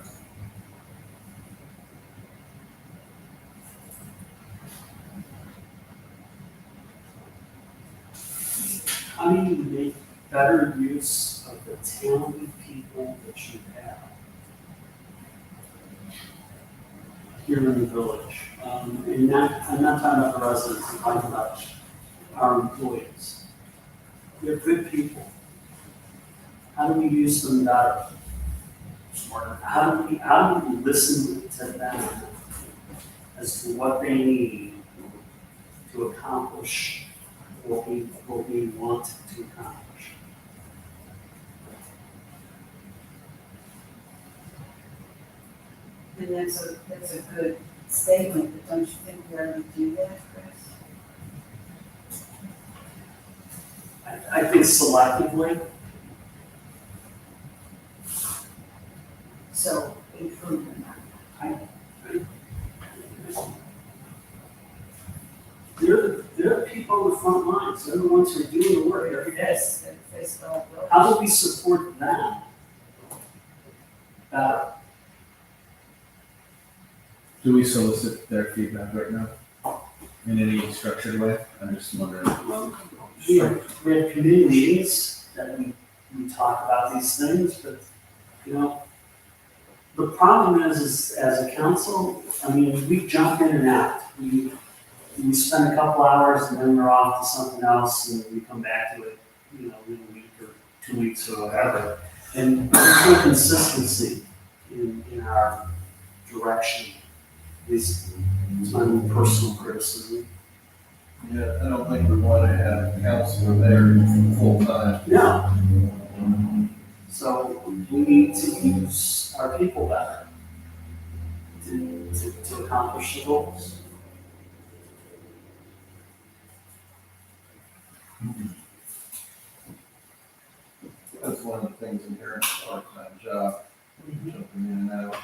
How do you make better use of the talented people that you have here in the village? And I'm not talking about the residents, I'm talking about our employees. They're good people. How do we use them better? Smarter. How do we listen to them as to what they need to accomplish what we want to accomplish? And that's a good statement, but don't you think we already do that, Chris? I think selectively, So improvement. they're the people on the front lines, they're the ones who are doing the work every day. Yes, that's the How do we support them better? Do we solicit their feedback right now? In any structured way? I'm just wondering. We have committee meetings that we talk about these things, but, you know, the problem is as a council, I mean, we jump in and out. We spend a couple hours and then we're off to something else and we come back to it, you know, in a week or 2 weeks or whatever. And there's no consistency in our direction. At least it's my own personal criticism. Yeah, I don't think we want to have council there full time. No. So we need to use our people better to accomplish the goals. That's one of the things inherent in a part-time job, jumping in and out.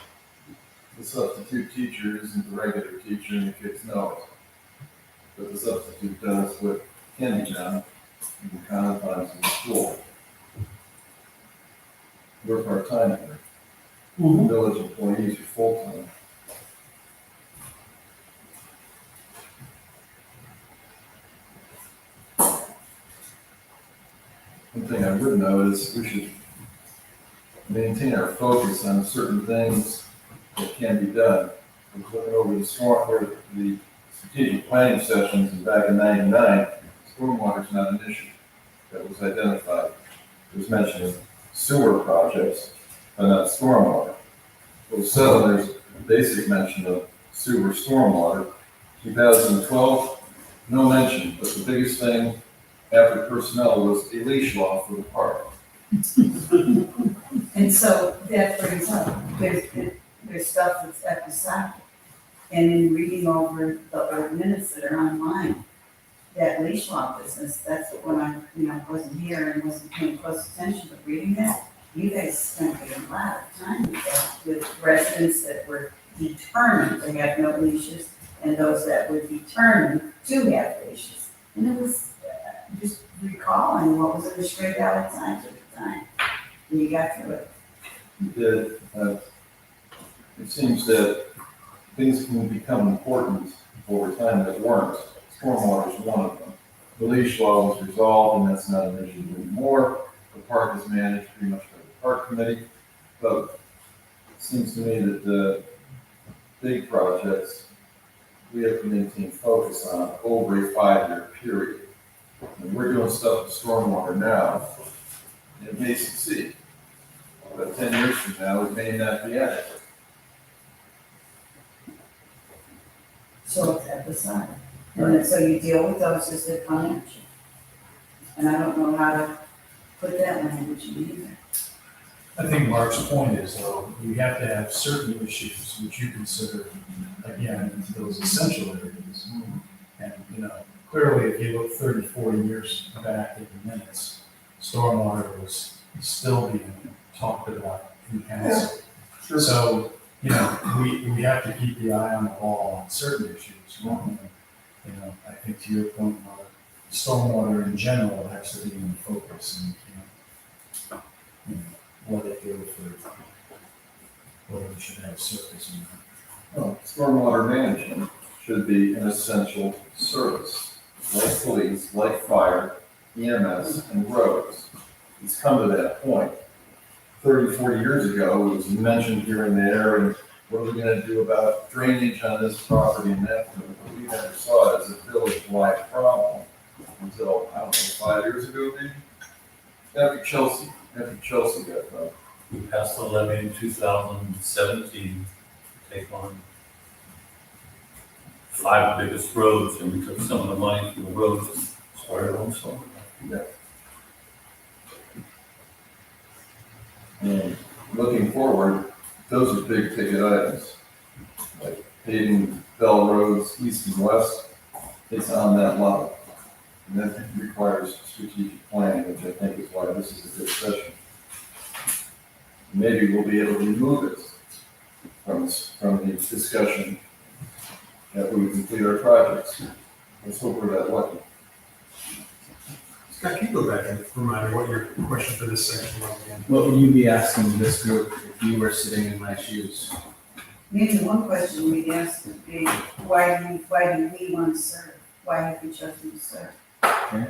The substitute teacher isn't the regular teacher and the kids know it. But the substitute does what can be done in the confines of the school. We're part-time here. Village employees are full-time. One thing I would note is we should maintain our focus on certain things that can be done. I was looking over the strategic planning sessions and back in '99, stormwater is not an issue that was identified. It was mentioning sewer projects, but not stormwater. Well, so there's a basic mention of sewer stormwater. 2012, no mention, but the biggest thing after personnel was a leash law for the park. And so that brings up, there's stuff that's at the side. And in reading over the minutes that are online, that leash law business, that's when I, wasn't here and wasn't paying close attention, but reading that, you guys spent a lot of time with that, with residents that were determined to have no leashes and those that were determined to have leashes. And it was just recalling what was in the Stray Valley Times at the time, and you got through it. It seems that things can become important over time that weren't. Stormwater is one of them. the leash law was resolved, and that's not an issue anymore. The park is managed pretty much by the park committee, but it seems to me that the big projects, we have to maintain focus on over a 5-year period. And we're doing stuff with stormwater now, and it may succeed. But 10 years from now, it may not be adequate. So it's episodic. And then, so you deal with those as they come at you. And I don't know how to put that language in either. I think Mark's point is, though, we have to have certain issues which you consider, again, those essential areas. And, clearly, if you look 30, 40 years back in the minutes, stormwater was still being talked about in council. So, we have to keep the eye on the ball on certain issues. I think to your point, Mark, stormwater in general has to be in focus and, what they do for, whether we should have surface or not. Well, stormwater management should be an essential service, like police, like fire, EMS, and roads. It's come to that point. 30, 40 years ago, it was mentioned here and there, and what are we gonna do about drainage on this property and that? But we never saw it as a village-wide problem until, I don't know, 5 years ago, maybe? After Chelsea got done. We passed the levy in 2017 to take on 5 biggest roads, and we took some of the money from the roads and started on some. And looking forward, those are big ticket items. Like paving Bell roads east and west, it's on that level. And that requires strategic planning, which I think is why this is a good session. Maybe we'll be able to remove it from the discussion after we complete our projects. Let's hope we're that lucky. Scott, can you go back and remind me what your question for this section was again? What would you be asking this group if you were sitting in my shoes? Maybe one question we'd ask would be, why do we want to serve? Why have we chosen to serve? Okay,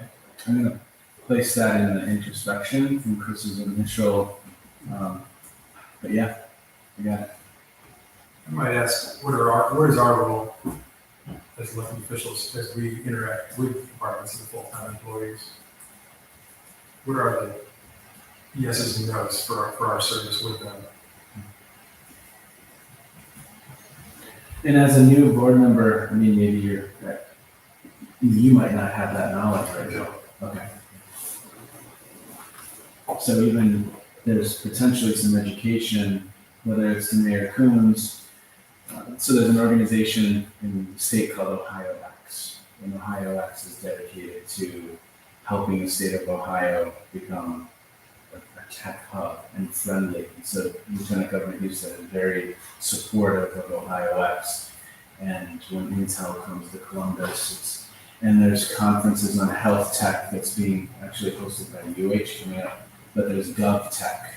I'm gonna place that in the introspection from Chris's initial, but yeah, I got it. I might ask, what is our role as elected officials as we interact with departments and full-time employees? What are the yeses and nos for our service with them? And as a new board member, I mean, maybe you might not have that knowledge right now. Okay. So even there's potentially some education, whether it's to Mayor Coons. So there's an organization in the state called OhioX, and OhioX is dedicated to helping the state of Ohio become a tech hub and friendly. So Lieutenant Governor Houston is very supportive of OhioX. And when Intel comes to Columbus, and there's conferences on health tech that's being actually hosted by UH coming up, but there's GovTech.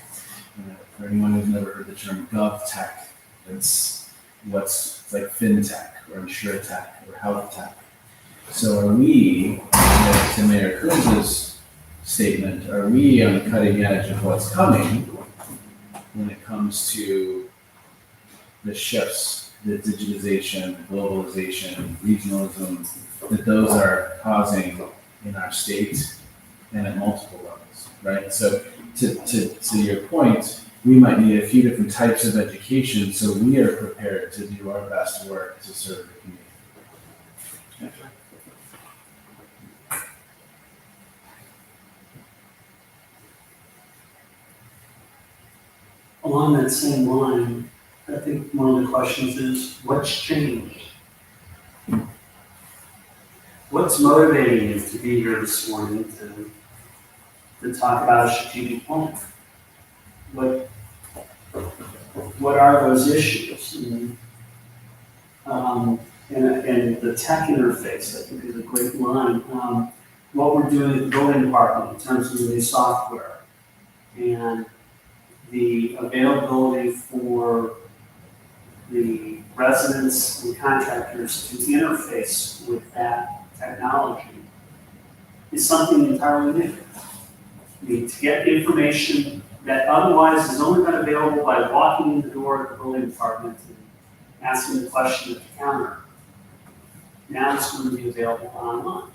For anyone who's never heard the term GovTech, it's like FinTech or InsurTech or Health Tech. So are we, to Mayor Coons' statement, are we on the cutting edge of what's coming when it comes to the shifts, the digitization, the globalization, regionalism, that those are causing in our state and at multiple levels, right? So to your point, we might need a few different types of education so we are prepared to do our best work to serve the community. Along that same line, I think one of the questions is, what's changed? What's motivating you to be here this morning to talk about a strategic plan? What are those issues? And the tech interface, I think, is a great line. What we're doing at the building department in terms of the software and the availability for the residents and contractors to interface with that technology. is something entirely new. I mean, to get information that otherwise is only been available by walking in the door of the building department and asking the question at the counter. Now it's going to be available online.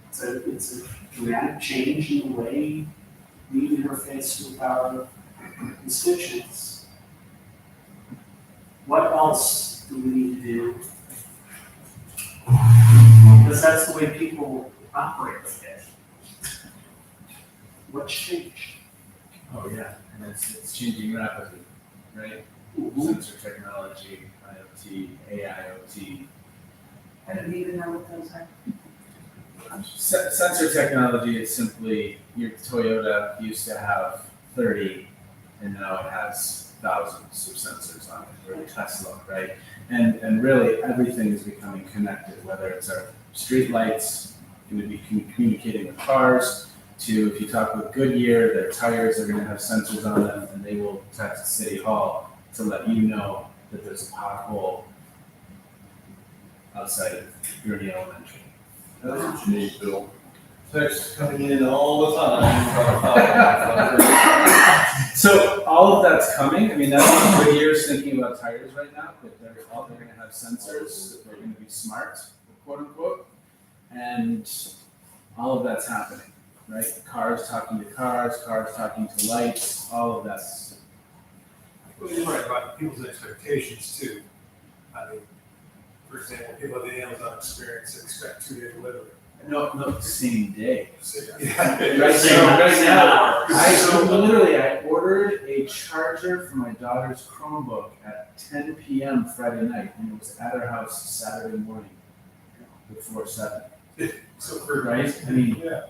It's a dramatic change in the way we interface with our constituents. What else do we need to do? Because that's the way people operate today. What's changed? Oh, yeah, and it's changing rapidly, right? Mhm. Sensor technology, IoT, AIoT. I don't even know what those are. Sensor technology is simply, your Toyota used to have 30, and now it has thousands of sensors on it, or Tesla, right? And really, everything is becoming connected, whether it's our street lights, going to be communicating with cars, to, if you talk with Goodyear, their tires are gonna have sensors on them, and they will text City Hall to let you know that there's a pothole outside of Gurney Elementary. That's what you need, Bill. Texts coming in all the time. So all of that's coming. I mean, that's what Goodyear's thinking about tires right now, that they're gonna have sensors, that they're gonna be smart, quote unquote. And all of that's happening, right? Cars talking to cars talking to lights, all of that's. Well, you're right about people's expectations too. I mean, for example, people with the Amazon experience expect 2-day delivery. No, same day. Yeah. Right, so Same- right same now, hour. I ordered a charger for my daughter's Chromebook at 10 p.m. Friday night, and it was at her house Saturday morning before 7. So for, Right? I mean, yeah.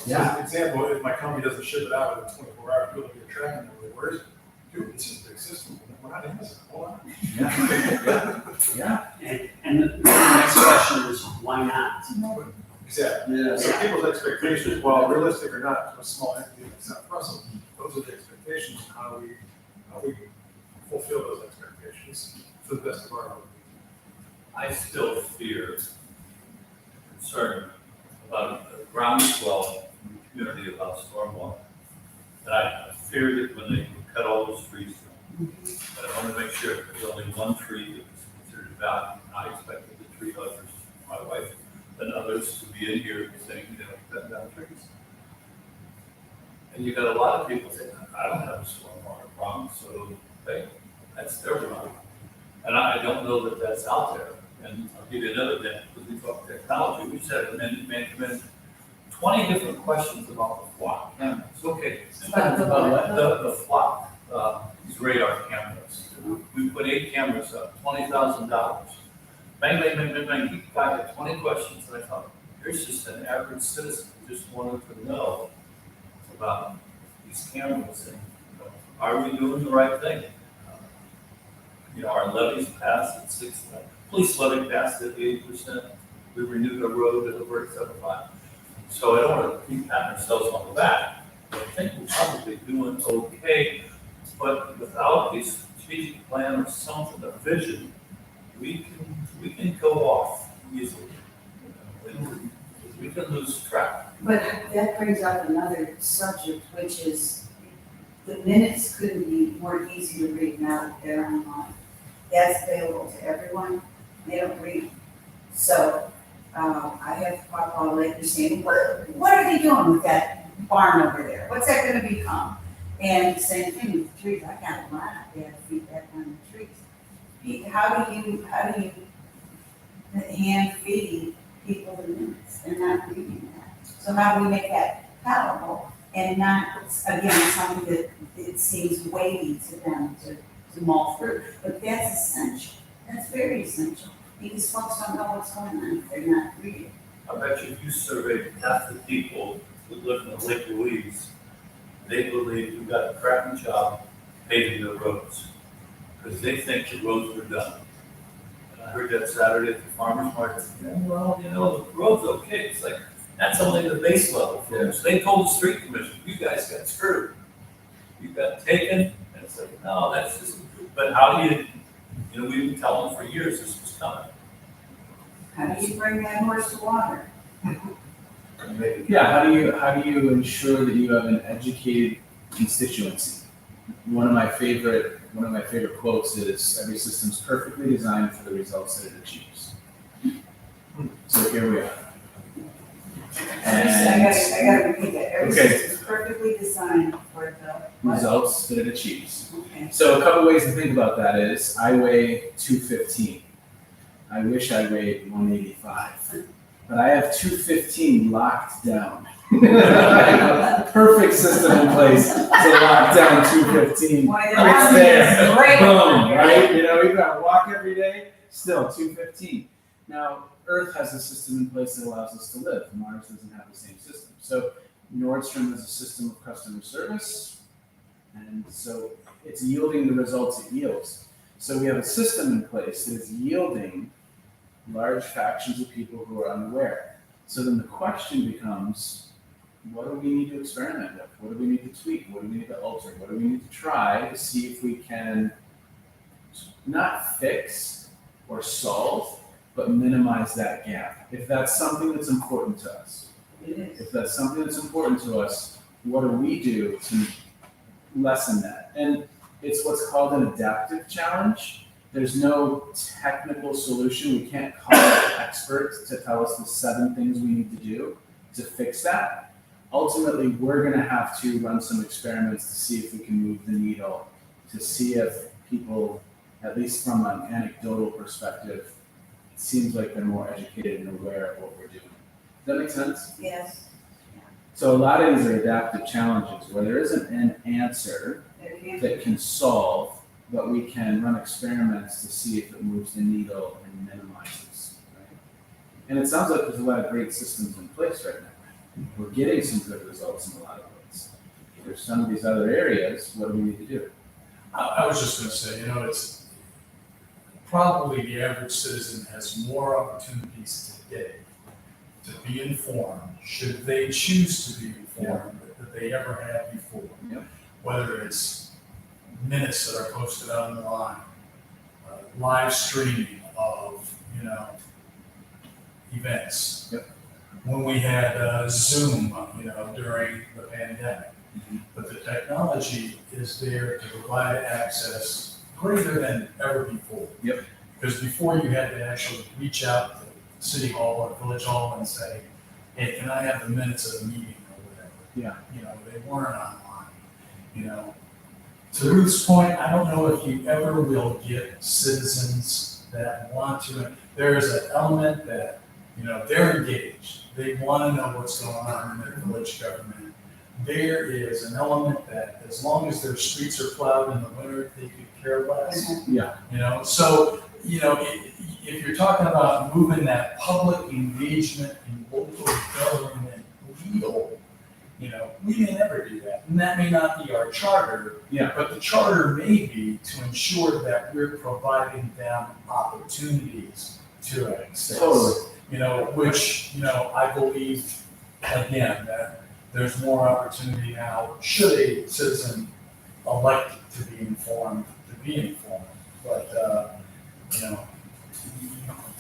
yeah. So, for example, if my company doesn't ship it out within 24 hours, people get tracking number, where is it? Dude, this is a big system, we're not Amazon, hold on. Yeah. And the next question is, why not? Exactly. Yeah. So people's expectations, while realistic or not, to a small entity like South Russell, those are the expectations, and how we fulfill those expectations to the best of our ability. I still fear, concerned about the groundswell in the community about stormwater. And I fear that when they cut all those trees down, but I want to make sure there's only one tree that was considered valuable. I expected the tree huggers, my wife, and others to be in here saying, cut down trees. And you got a lot of people saying, I don't have a stormwater problem, so hey, that's their problem. And I don't know that that's out there. And I'll give you another example, because we talk technology, we said a man come in 20 different questions about the flock cameras. Okay, About what? the flock, these radar cameras. We put 8 cameras up, $20,000. Bang, bang, bang, bang, bang, he got 20 questions, and I thought, here's just an average citizen who just wanted to know about these cameras, and are we doing the right thing? Our levies passed at 6, police levy passed at 8%. We renewed a road at over 75. So I don't want to keep patting ourselves on the back, but I think we're probably doing okay. But without a strategic plan or something, a vision, we can go off easily. We can lose track. But that brings up another subject, which is the minutes couldn't be more easy to read now that they're online. That's available to everyone, they don't read. So, I have Papa Lake saying, what are they doing with that barn over there? What's that gonna become? And the same thing with the trees, I got a lot, they have feedback on the trees. How do you hand feed people the minutes? They're not reading that. So how do we make that palatable and not, again, something that it seems weighty to them to mull through? But that's essential. That's very essential. Because folks don't know what's going on if they're not reading. I bet you if you surveyed half the people who live in the Lake Louise, they believe we've got a cracking job paving the roads. Because they think the roads are done. And I heard that Saturday at the farmer's market, well, the road's okay. It's like, that's only the base level for us. They told the street commission, you guys got screwed. You got taken, and it's like, no, that's just, but how do you, we've been telling them for years this was coming. How do you bring that horse to water? Yeah, how do you ensure that you have an educated constituency? One of my favorite quotes is, every system's perfectly designed for the results that it achieves. So here we are. I gotta repeat that. Every Okay. system is perfectly designed for the what? Results that it achieves. Okay. So a couple ways to think about that is, I weigh 215. I wish I weighed 185, but I have 215 locked down. Perfect system in place to lock down 215. Why the It's mountain there. is right Boom, over here. right? You know, you gotta walk every day, still 215. Now, Earth has a system in place that allows us to live. Mars doesn't have the same system. So Nordstrom is a system of customer service, and so it's yielding the results it yields. So we have a system in place that is yielding large factions of people who are unaware. So then the question becomes, what do we need to experiment with? What do we need to tweak? What do we need to alter? What do we need to try to see if we can not fix or solve, but minimize that gap? If that's something that's important to us, It is. if that's something that's important to us, what do we do to lessen that? And it's what's called an adaptive challenge. There's no technical solution. We can't call an expert to tell us the 7 things we need to do to fix that. Ultimately, we're going to have to run some experiments to see if we can move the needle, to see if people, at least from an anecdotal perspective, it seems like they're more educated and aware of what we're doing. Does that make sense? Yes. So a lot of these are adaptive challenges where there isn't an answer There you that can solve, but we can run experiments to see if it moves the needle and minimizes, right? And it sounds like there's a lot of great systems in place right now. We're getting some good results in a lot of ways. If there's some of these other areas, what do we need to do? I was just gonna say, it's probably the average citizen has more opportunities today to be informed, should they choose to be informed, that they ever had before. Yep. Whether it's minutes that are posted online, live streaming of, events. Yep. When we had Zoom, during the pandemic. Mhm. But the technology is there to provide access greater than ever before. Yep. Because before you had to actually reach out to City Hall or Village Hall and say, hey, can I have the minutes of the meeting or whatever? Yeah. They weren't online, To Ruth's point, I don't know if you ever will get citizens that want to, there is an element that, they're engaged. They want to know what's going on in their village government. There is an element that as long as their streets are plowed in the winter, they could care less. Yeah. So, if you're talking about moving that public engagement in local government wheel, we may never do that. And that may not be our charter. Yeah. But the charter may be to ensure that we're providing them opportunities to access. Totally. Which, I believe, again, that there's more opportunity now, should a citizen elect to be informed. But,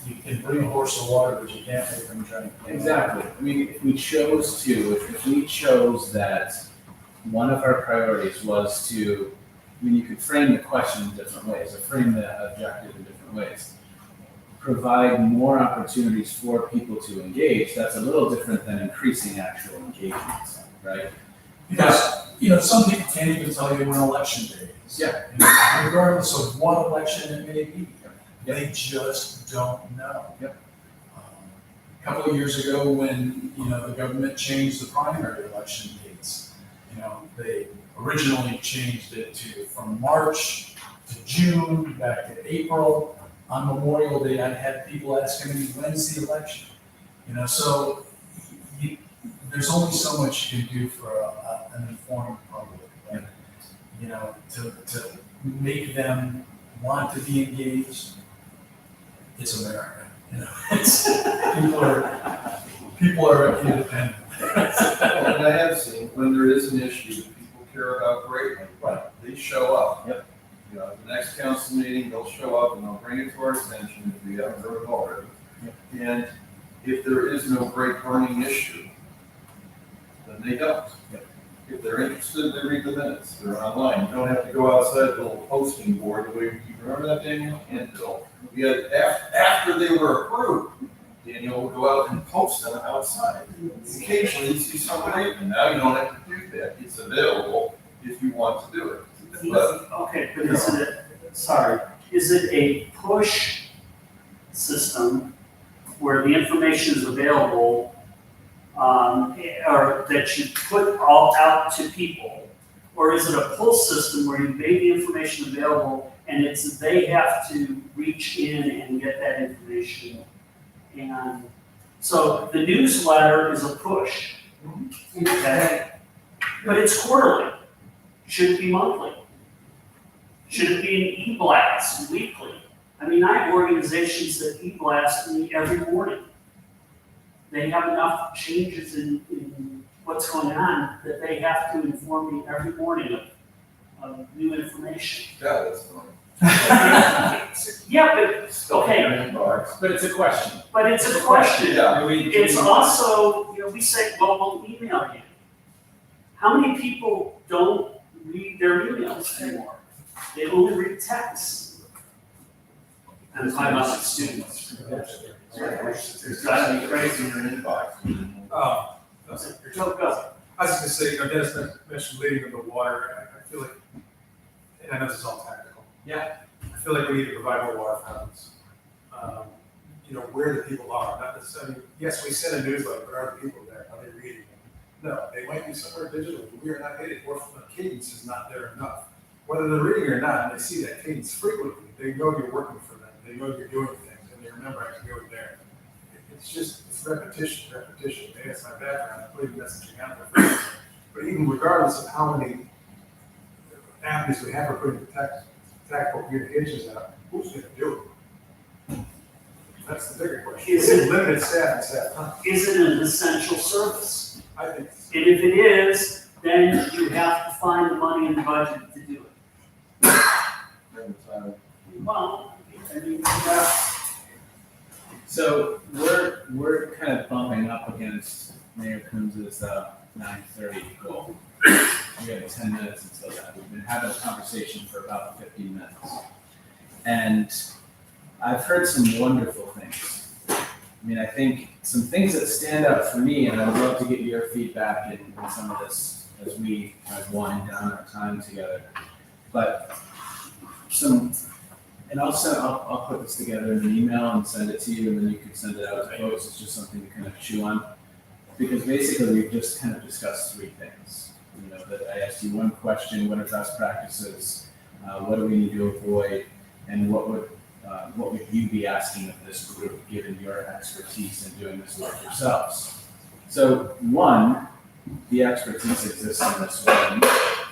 you can bring a horse to water, but you can't make them drink. Exactly. I mean, if we chose that one of our priorities was to, you could frame the question in different ways, or frame the objective in different ways. Provide more opportunities for people to engage, that's a little different than increasing actual engagement, right? Because, some people can't even tell you when election day is. Yeah. Regardless of what election it may be, they just don't know. Yep. A couple of years ago when, the government changed the primary election dates, they originally changed it from March to June, back to April. On Memorial Day, I had people asking me, when's the election? So there's only so much you can do for an informed public. But, to make them want to be engaged, it's America. People are independent. And I have seen, when there is an issue that people care about greatly, they show up. Yep. The next council meeting, they'll show up and they'll bring it to our attention if we haven't heard it already. Yep. And if there is no great burning issue, and they don't. If they're interested, they read the minutes, they're online, you don't have to go outside the little posting board, the way, you remember that, Daniel and Bill? We had, after they were approved, Daniel would go out and post them outside. Occasionally, you see somebody, and now you don't have to do that, it's available if you want to do it. But Okay, but is it a push system where the information is available, or that you put all out to people? Or is it a pull system where you make the information available and it's, they have to reach in and get that information? And so the newsletter is a push, okay? But it's quarterly, should it be monthly? Should it be an e-blast weekly? I mean, I have organizations that e-blast me every morning. They have enough changes in what's going on that they have to inform me every morning of new information. yeah, that's fine. Yeah, but, okay, But it's a question. but it's a question. Yeah, It's also, we say, well, we'll email you. How many people don't read their emails anymore? They only read texts. And I'm talking about students. It's driving me crazy in your inbox. Go, go. I was just gonna say, Dennis mentioned leading of the water, I feel like, and I know this is all tactical. Yeah. I feel like we need to provide more water fountains. Where the people are, not necessarily, yes, we send a newsletter, but are the people there, are they reading it? No, they might be somewhere digital, but we are not getting, or the cadence is not there enough. Whether they're reading or not, and they see that cadence frequently, they know you're working for them, they know you're doing things, and they remember I can go there. It's repetition. Maybe that's my background, I believe messaging out there. But even regardless of how many avenues we have for putting tactical communications out, who's gonna do it? That's the bigger question. Is it- Limited staff and staff time? Is it an essential service? I think. And if it is, then you have to find the money in the budget to do it. Well, I mean, So we're kind of bumping up against Mayor Coons' 9:30 goal. We have 10 minutes until that. We've been having a conversation for about 15 minutes. And I've heard some wonderful things. I mean, I think some things that stand out for me, and I would love to get your feedback in some of this as we kind of wind down our time together. But and I'll put this together in an email and send it to you, and then you can send it out to folks. It's just something to kind of chew on. Because basically we've just kind of discussed three things. That I asked you one question: what are best practices? What do we need to avoid? And what would you be asking of this group, given your expertise in doing this work yourselves? So one, the expertise exists in this one,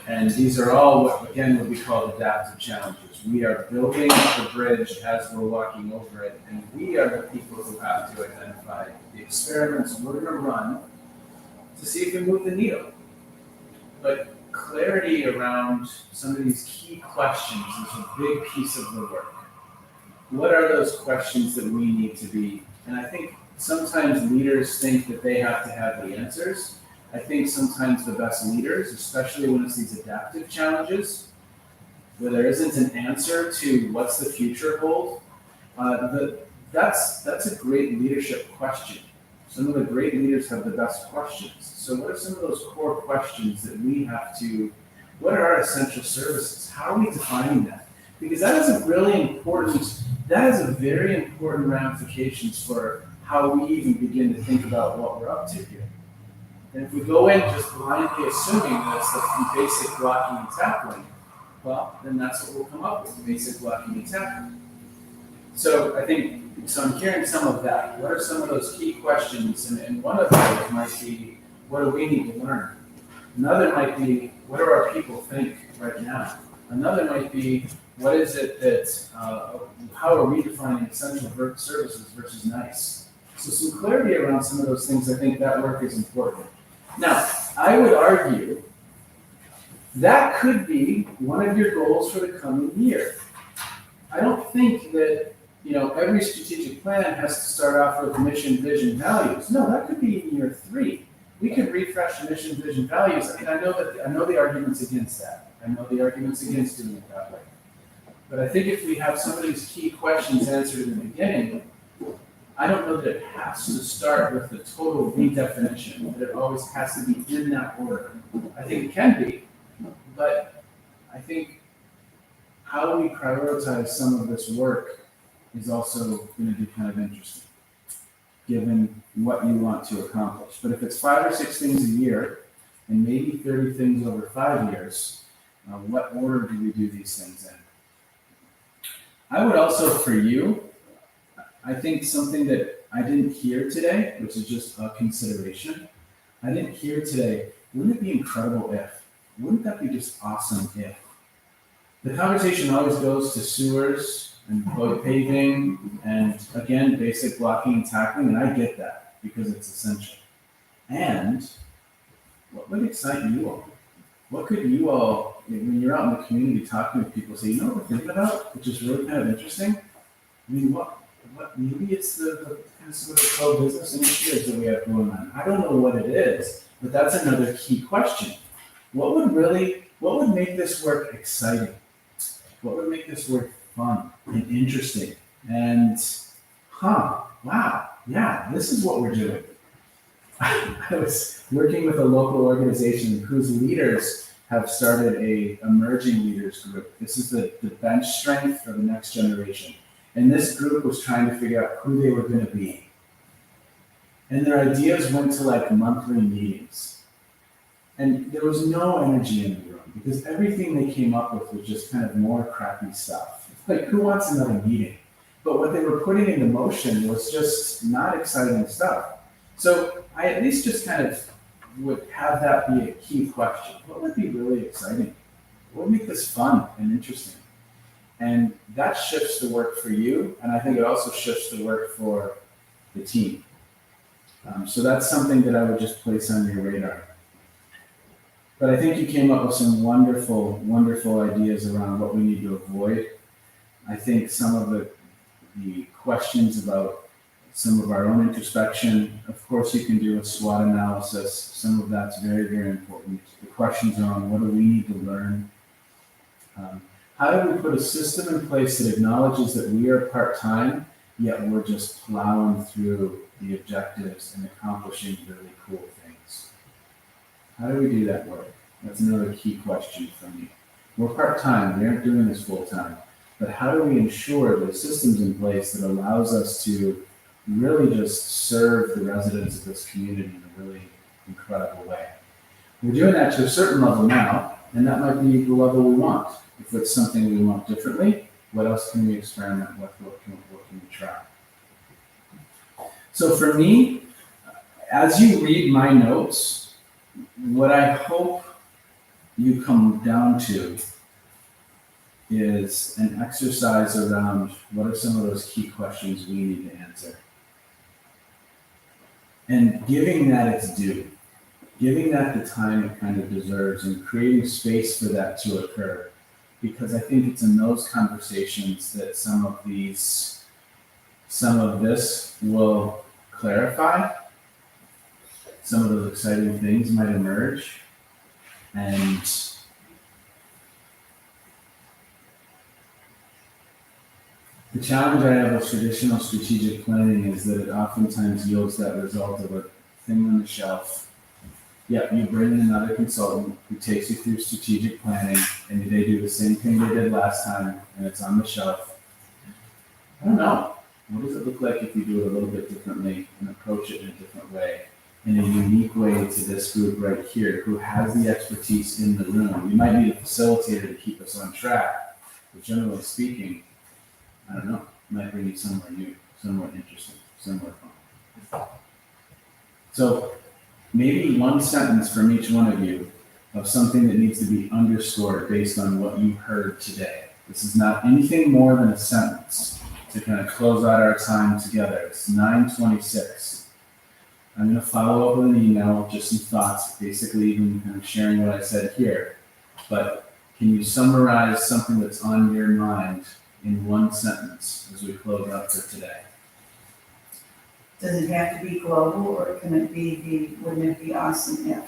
and these are all what again would be called adaptive challenges. We are building the bridge as we're walking over it, and we are the people who have to identify the experiments we're going to run to see if we move the needle. But clarity around some of these key questions is a big piece of the work. What are those questions that we need to be? And I think sometimes leaders think that they have to have the answers. I think sometimes the best leaders, especially when it's these adaptive challenges, where there isn't an answer to what's the future hold, that's a great leadership question. Some of the great leaders have the best questions. So what are some of those core questions that we have to, what are our essential services? How are we defining that? Because that is a really important, that has a very important ramifications for how we even begin to think about what we're up to here. And if we go in just blindly assuming that's the basic blocking and tackling, well, then that's what we'll come up with, basic blocking and tackling. So I think, so I'm hearing some of that. What are some of those key questions? And one of those might be, what do we need to learn? Another might be, what do our people think right now? Another might be, what is it that, how are we defining essential services versus nice? So some clarity around some of those things, I think that work is important. Now, I would argue that could be one of your goals for the coming year. I don't think that, every strategic plan has to start off with mission, vision, values. No, that could be in year 3. we could refresh the mission, vision, values. I mean, I know the arguments against that. I know the arguments against doing it that way. But I think if we have some of these key questions answered in the beginning, I don't know that it has to start with the total redefinition, that it always has to be in that order. I think it can be, but I think how we prioritize some of this work is also going to be kind of interesting, given what you want to accomplish. But if it's 5 or 6 things a year, and maybe 30 things over 5 years, what order do we do these things in? I would also, for you, I think something that I didn't hear today, which is just a consideration, I didn't hear today, wouldn't it be incredible if? Wouldn't that be just awesome if? The conversation always goes to sewers and road paving and, again, basic blocking and tackling, and I get that because it's essential. And what would excite you all? What could you all, when you're out in the community talking with people, say, you know what we're thinking about, which is really kind of interesting? I mean, what maybe it's the kind of sort of pro-business initiatives that we have going on. I don't know what it is, but that's another key question. What would make this work exciting? What would make this work fun and interesting? And, wow, yeah, this is what we're doing. I was working with a local organization whose leaders have started a emerging leaders group. This is the bench strength for the next generation. And this group was trying to figure out who they were going to be. And their ideas went to like monthly meetings. And there was no energy in the room because everything they came up with was just kind of more crappy stuff. Like, who wants another meeting? But what they were putting into motion was just not exciting stuff. So I at least just kind of would have that be a key question. What would be really exciting? What would make this fun and interesting? And that shifts the work for you, and I think it also shifts the work for the team. So that's something that I would just place on your radar. But I think you came up with some wonderful, wonderful ideas around what we need to avoid. I think some of the questions about some of our own introspection, of course you can do a SWOT analysis. Some of that's very, very important. The questions are on what do we need to learn? How do we put a system in place that acknowledges that we are part-time, yet we're just plowing through the objectives and accomplishing really cool things? How do we do that work? That's another key question for me. We're part-time, we aren't doing this full-time, but how do we ensure there's systems in place that allows us to really just serve the residents of this community in a really incredible way? We're doing that to a certain level now, and that might be the level we want. If it's something we want differently, what else can we experiment with? What can we try? So for me, as you read my notes, what I hope you come down to is an exercise around what are some of those key questions we need to answer. And giving that its due, giving that the time it kind of deserves, and creating space for that to occur. Because I think it's in those conversations that some of this will clarify. Some of those exciting things might emerge. And the challenge I have with traditional strategic planning is that it oftentimes yields that result of a thing on the shelf. Yep, you bring in another consultant who takes you through strategic planning, and they do the same thing they did last time, and it's on the shelf. I don't know. What does it look like if you do it a little bit differently and approach it in a different way, in a unique way to this group right here, who has the expertise in the room? You might need a facilitator to keep us on track, but generally speaking, I don't know, it might bring you somewhere new, somewhere interesting, somewhere fun. So, maybe one sentence from each one of you of something that needs to be underscored based on what you heard today. This is not anything more than a sentence to kind of close out our time together. It's 9:26. I'm going to follow up with an email, just some thoughts, basically even kind of sharing what I said here. But can you summarize something that's on your mind in one sentence as we close out for today? Does it have to be global, or can it be wouldn't it be awesome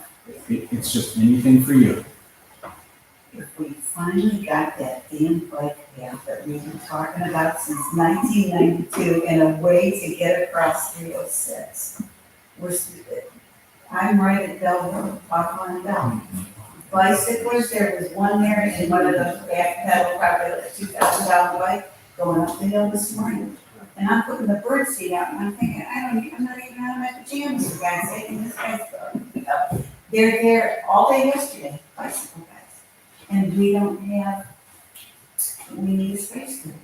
It's just anything for you. if we finally got that damn bike path that we've been talking about since 1992 and a way to get across 306? I'm right at Bell Road, Buffalo and Bell. Bicyclers, there was one there and one of those back pedal, probably like a $2,000 bike going up the hill this morning. And I'm putting the bird seat out and I'm thinking, I'm not even out of my pajamas, for God's sake, and this guy's going up. They're there all day yesterday, bicycle guys. And we don't have, we need a space for it.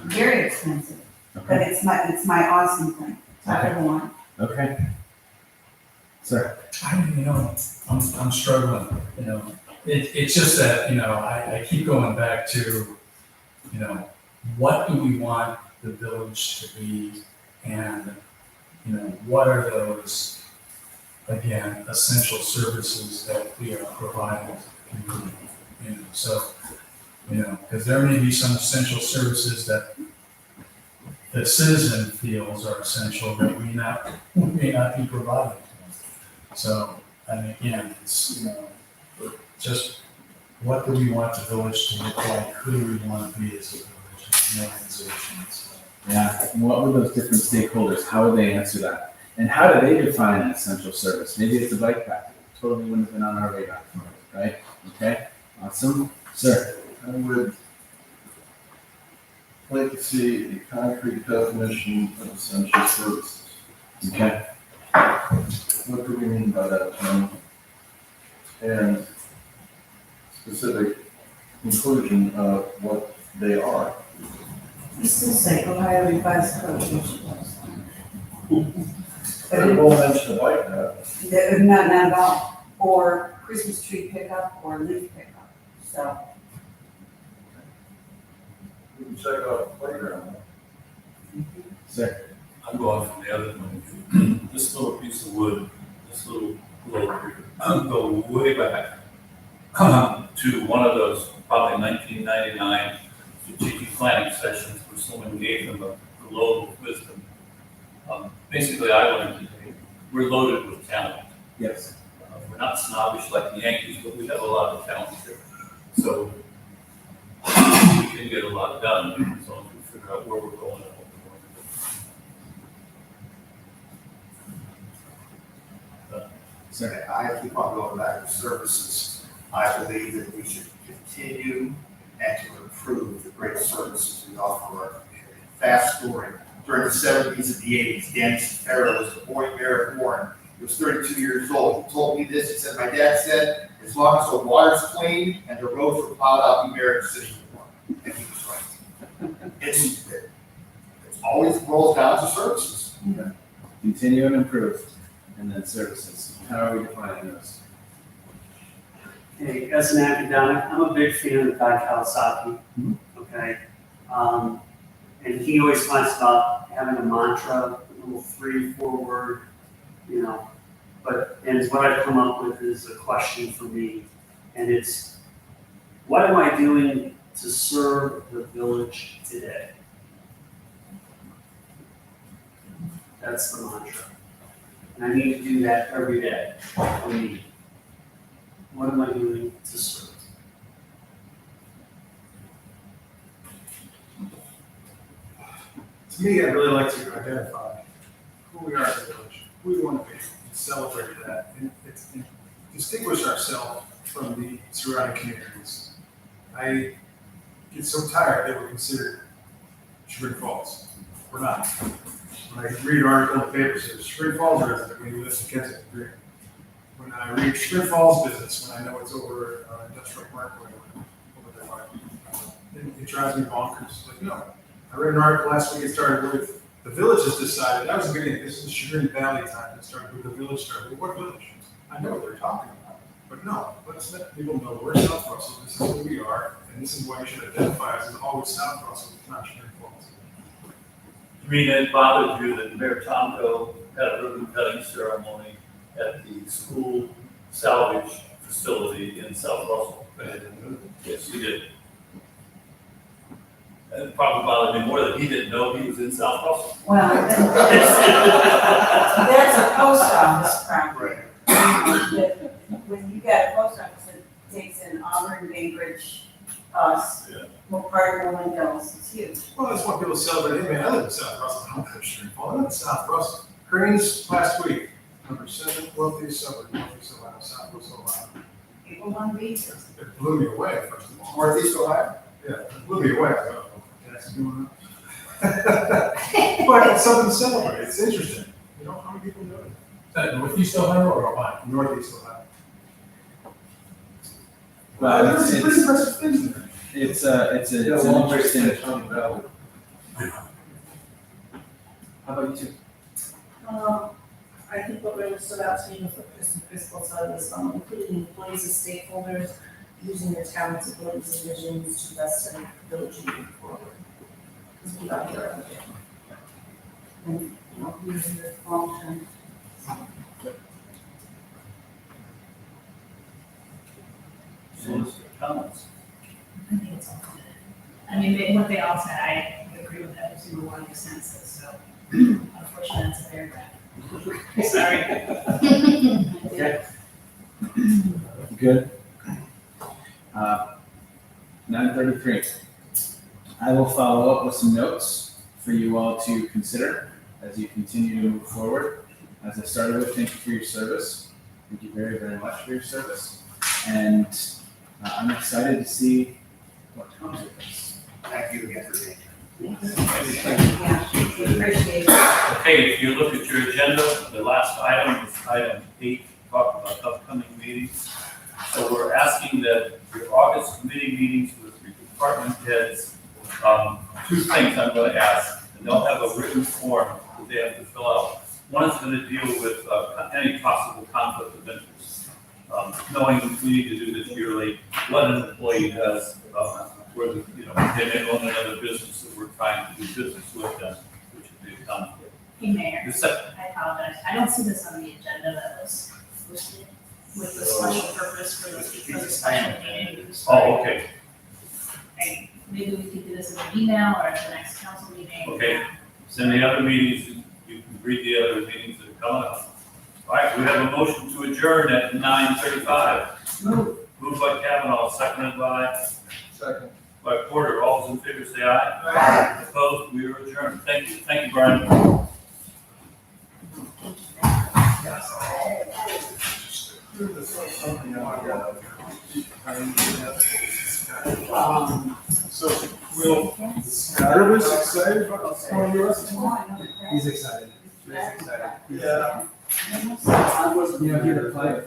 Very expensive, but Okay. it's my awesome thing. I don't want. Okay. Sir. I'm struggling, it's just that, I keep going back to, what do we want the village to be? And, what are those, again, essential services that we are providing to the community? So, because there may be some essential services that the citizen feels are essential that we may not be providing. So, and again, it's, just what do we want the village to look like? Who do we want to be as a village, as an organization? So, Yeah, and what were those different stakeholders? How would they answer that? And how do they define an essential service? Maybe it's a bike path. Totally wouldn't have been on our radar, right? Okay, awesome. Sir. I would like to see a concrete definition of essential services. Okay. What do we mean by that term? And specific conclusion of what they are. You still say Ohio Revised Code. But it won't mention the bike path. Not at all, or Christmas tree pickup or leaf pickup, so. We can check out the playground. Sir. I'm going from the other point of view. This little piece of wood, this little globe here, I'm going way back to one of those probably 1999 strategic planning sessions where someone gave them a globe of wisdom. Basically, I learned today, we're loaded with talent. Yes. We're not snobbish like the Yankees, but we have a lot of talent here. So we can get a lot done as long as we figure out where we're going and what we're going to do. Sir. I keep on going back to services. I believe that we should continue and to improve the great services we offer our community. Fast story, during the 70s and the 80s, Danny Sparrow was the boy mayor of Warren. He was 32 years old. He told me this, he said, my dad said, as long as the water's clean and the roads were plowed, I'll be mayor of the city of Warren. And he was right. It always boils down to services. Continue and improve. And then services. How are we defining those? Hey, as an academic, I'm a big fan of Guy Kawasaki, okay? And he always talks about having a mantra, a little 3-4 word, and what I've come up with is a question for me. And it's, what am I doing to serve the village today? That's the mantra. And I need to do that every day for me. What am I doing to serve? To me, I'd really like to identify who we are as a village, who we want to be, and celebrate that, and distinguish ourselves from the surrounding communities. I get so tired that we're considered Spring Falls. We're not. When I read an article in the paper that says Spring Falls resident when you live in Kensington Green. When I read Spring Falls business, when I know it's over Industrial Parkway, over there, it drives me bonkers. Like, no. I read an article last week, it started with, the village has decided, that was the beginning, this is Chagrin Valley time, it started with the village started, what village? I know what they're talking about, but no, let's let people know we're South Russell, this is who we are, and this is why you should identify us as always South Russell, not Chagrin Falls. You mean it bothered you that Mayor Tomko had a ribbon cutting ceremony at the school salvage facility in South Russell? Yes, he did. It probably bothered me more that he didn't know he was in South Russell. Well, that's a post office property. When you got a post office that takes in Auburn, Bainbridge, us, Yeah. well, part of Norland Hills, it's huge. Well, that's why people celebrate, hey man, I live in South Russell, I'm not sure, well, I live in South Russell. Cranes last week, number 7 wealthiest suburb, Northeast Ohio, South Russell, Ohio. People want to be. It blew me away, first of all. Northeast Ohio? Yeah, it blew me away, I thought, oh, that's going on. But it's something to celebrate, it's interesting, you know, how many people know it? Is that Northeast Ohio or Ohio? Northeast Ohio. Well, There's some pretty it's, impressive things in there. it's an interesting. How about you two? I think what really stood out to me was what Kristen Crispo said was, including employees as stakeholders, using their talents, abilities, and visions to best serve the village moving forward. Because we got here every day. And, you know, using the long term. Comments? I think it's all good. I mean, what they all said, I agree with every single one of the sentences, so unfortunately, that's a paragraph. Sorry. Okay. Good. 9:33. I will follow up with some notes for you all to consider as you continue to move forward. As I started with, thank you for your service. Thank you very, very much for your service. And I'm excited to see what comes of this. Thank you again for being here. Yeah, we appreciate it. Okay, if you look at your agenda, the last item is item 8, talk about upcoming meetings. So we're asking that your August committee meetings with your department heads, 2 things I'm going to ask, and they'll have a written form that they have to fill out. One is going to deal with any possible conflict of interest. Knowing we need to do this yearly, what an employee does, where the, you know, they may own another business that we're trying to do business with them, which would be a conflict. Hey, Mayor, The second, I apologize. I don't see this on the agenda that was listed with the special purpose for the special meeting. oh, okay, Hey, maybe we could do this in an email or at the next council meeting. Okay. send the other meetings, you can read the other meetings that are coming up. All right, we have a motion to adjourn at 9:35. Moved by Kavanaugh, seconded by Second. Porter. All those in favor say aye. Opposed, we are adjourned. Thank you, Brian. So, Will, nervous, excited about some of yours? He's excited. He's excited. Yeah. I You know, he replied.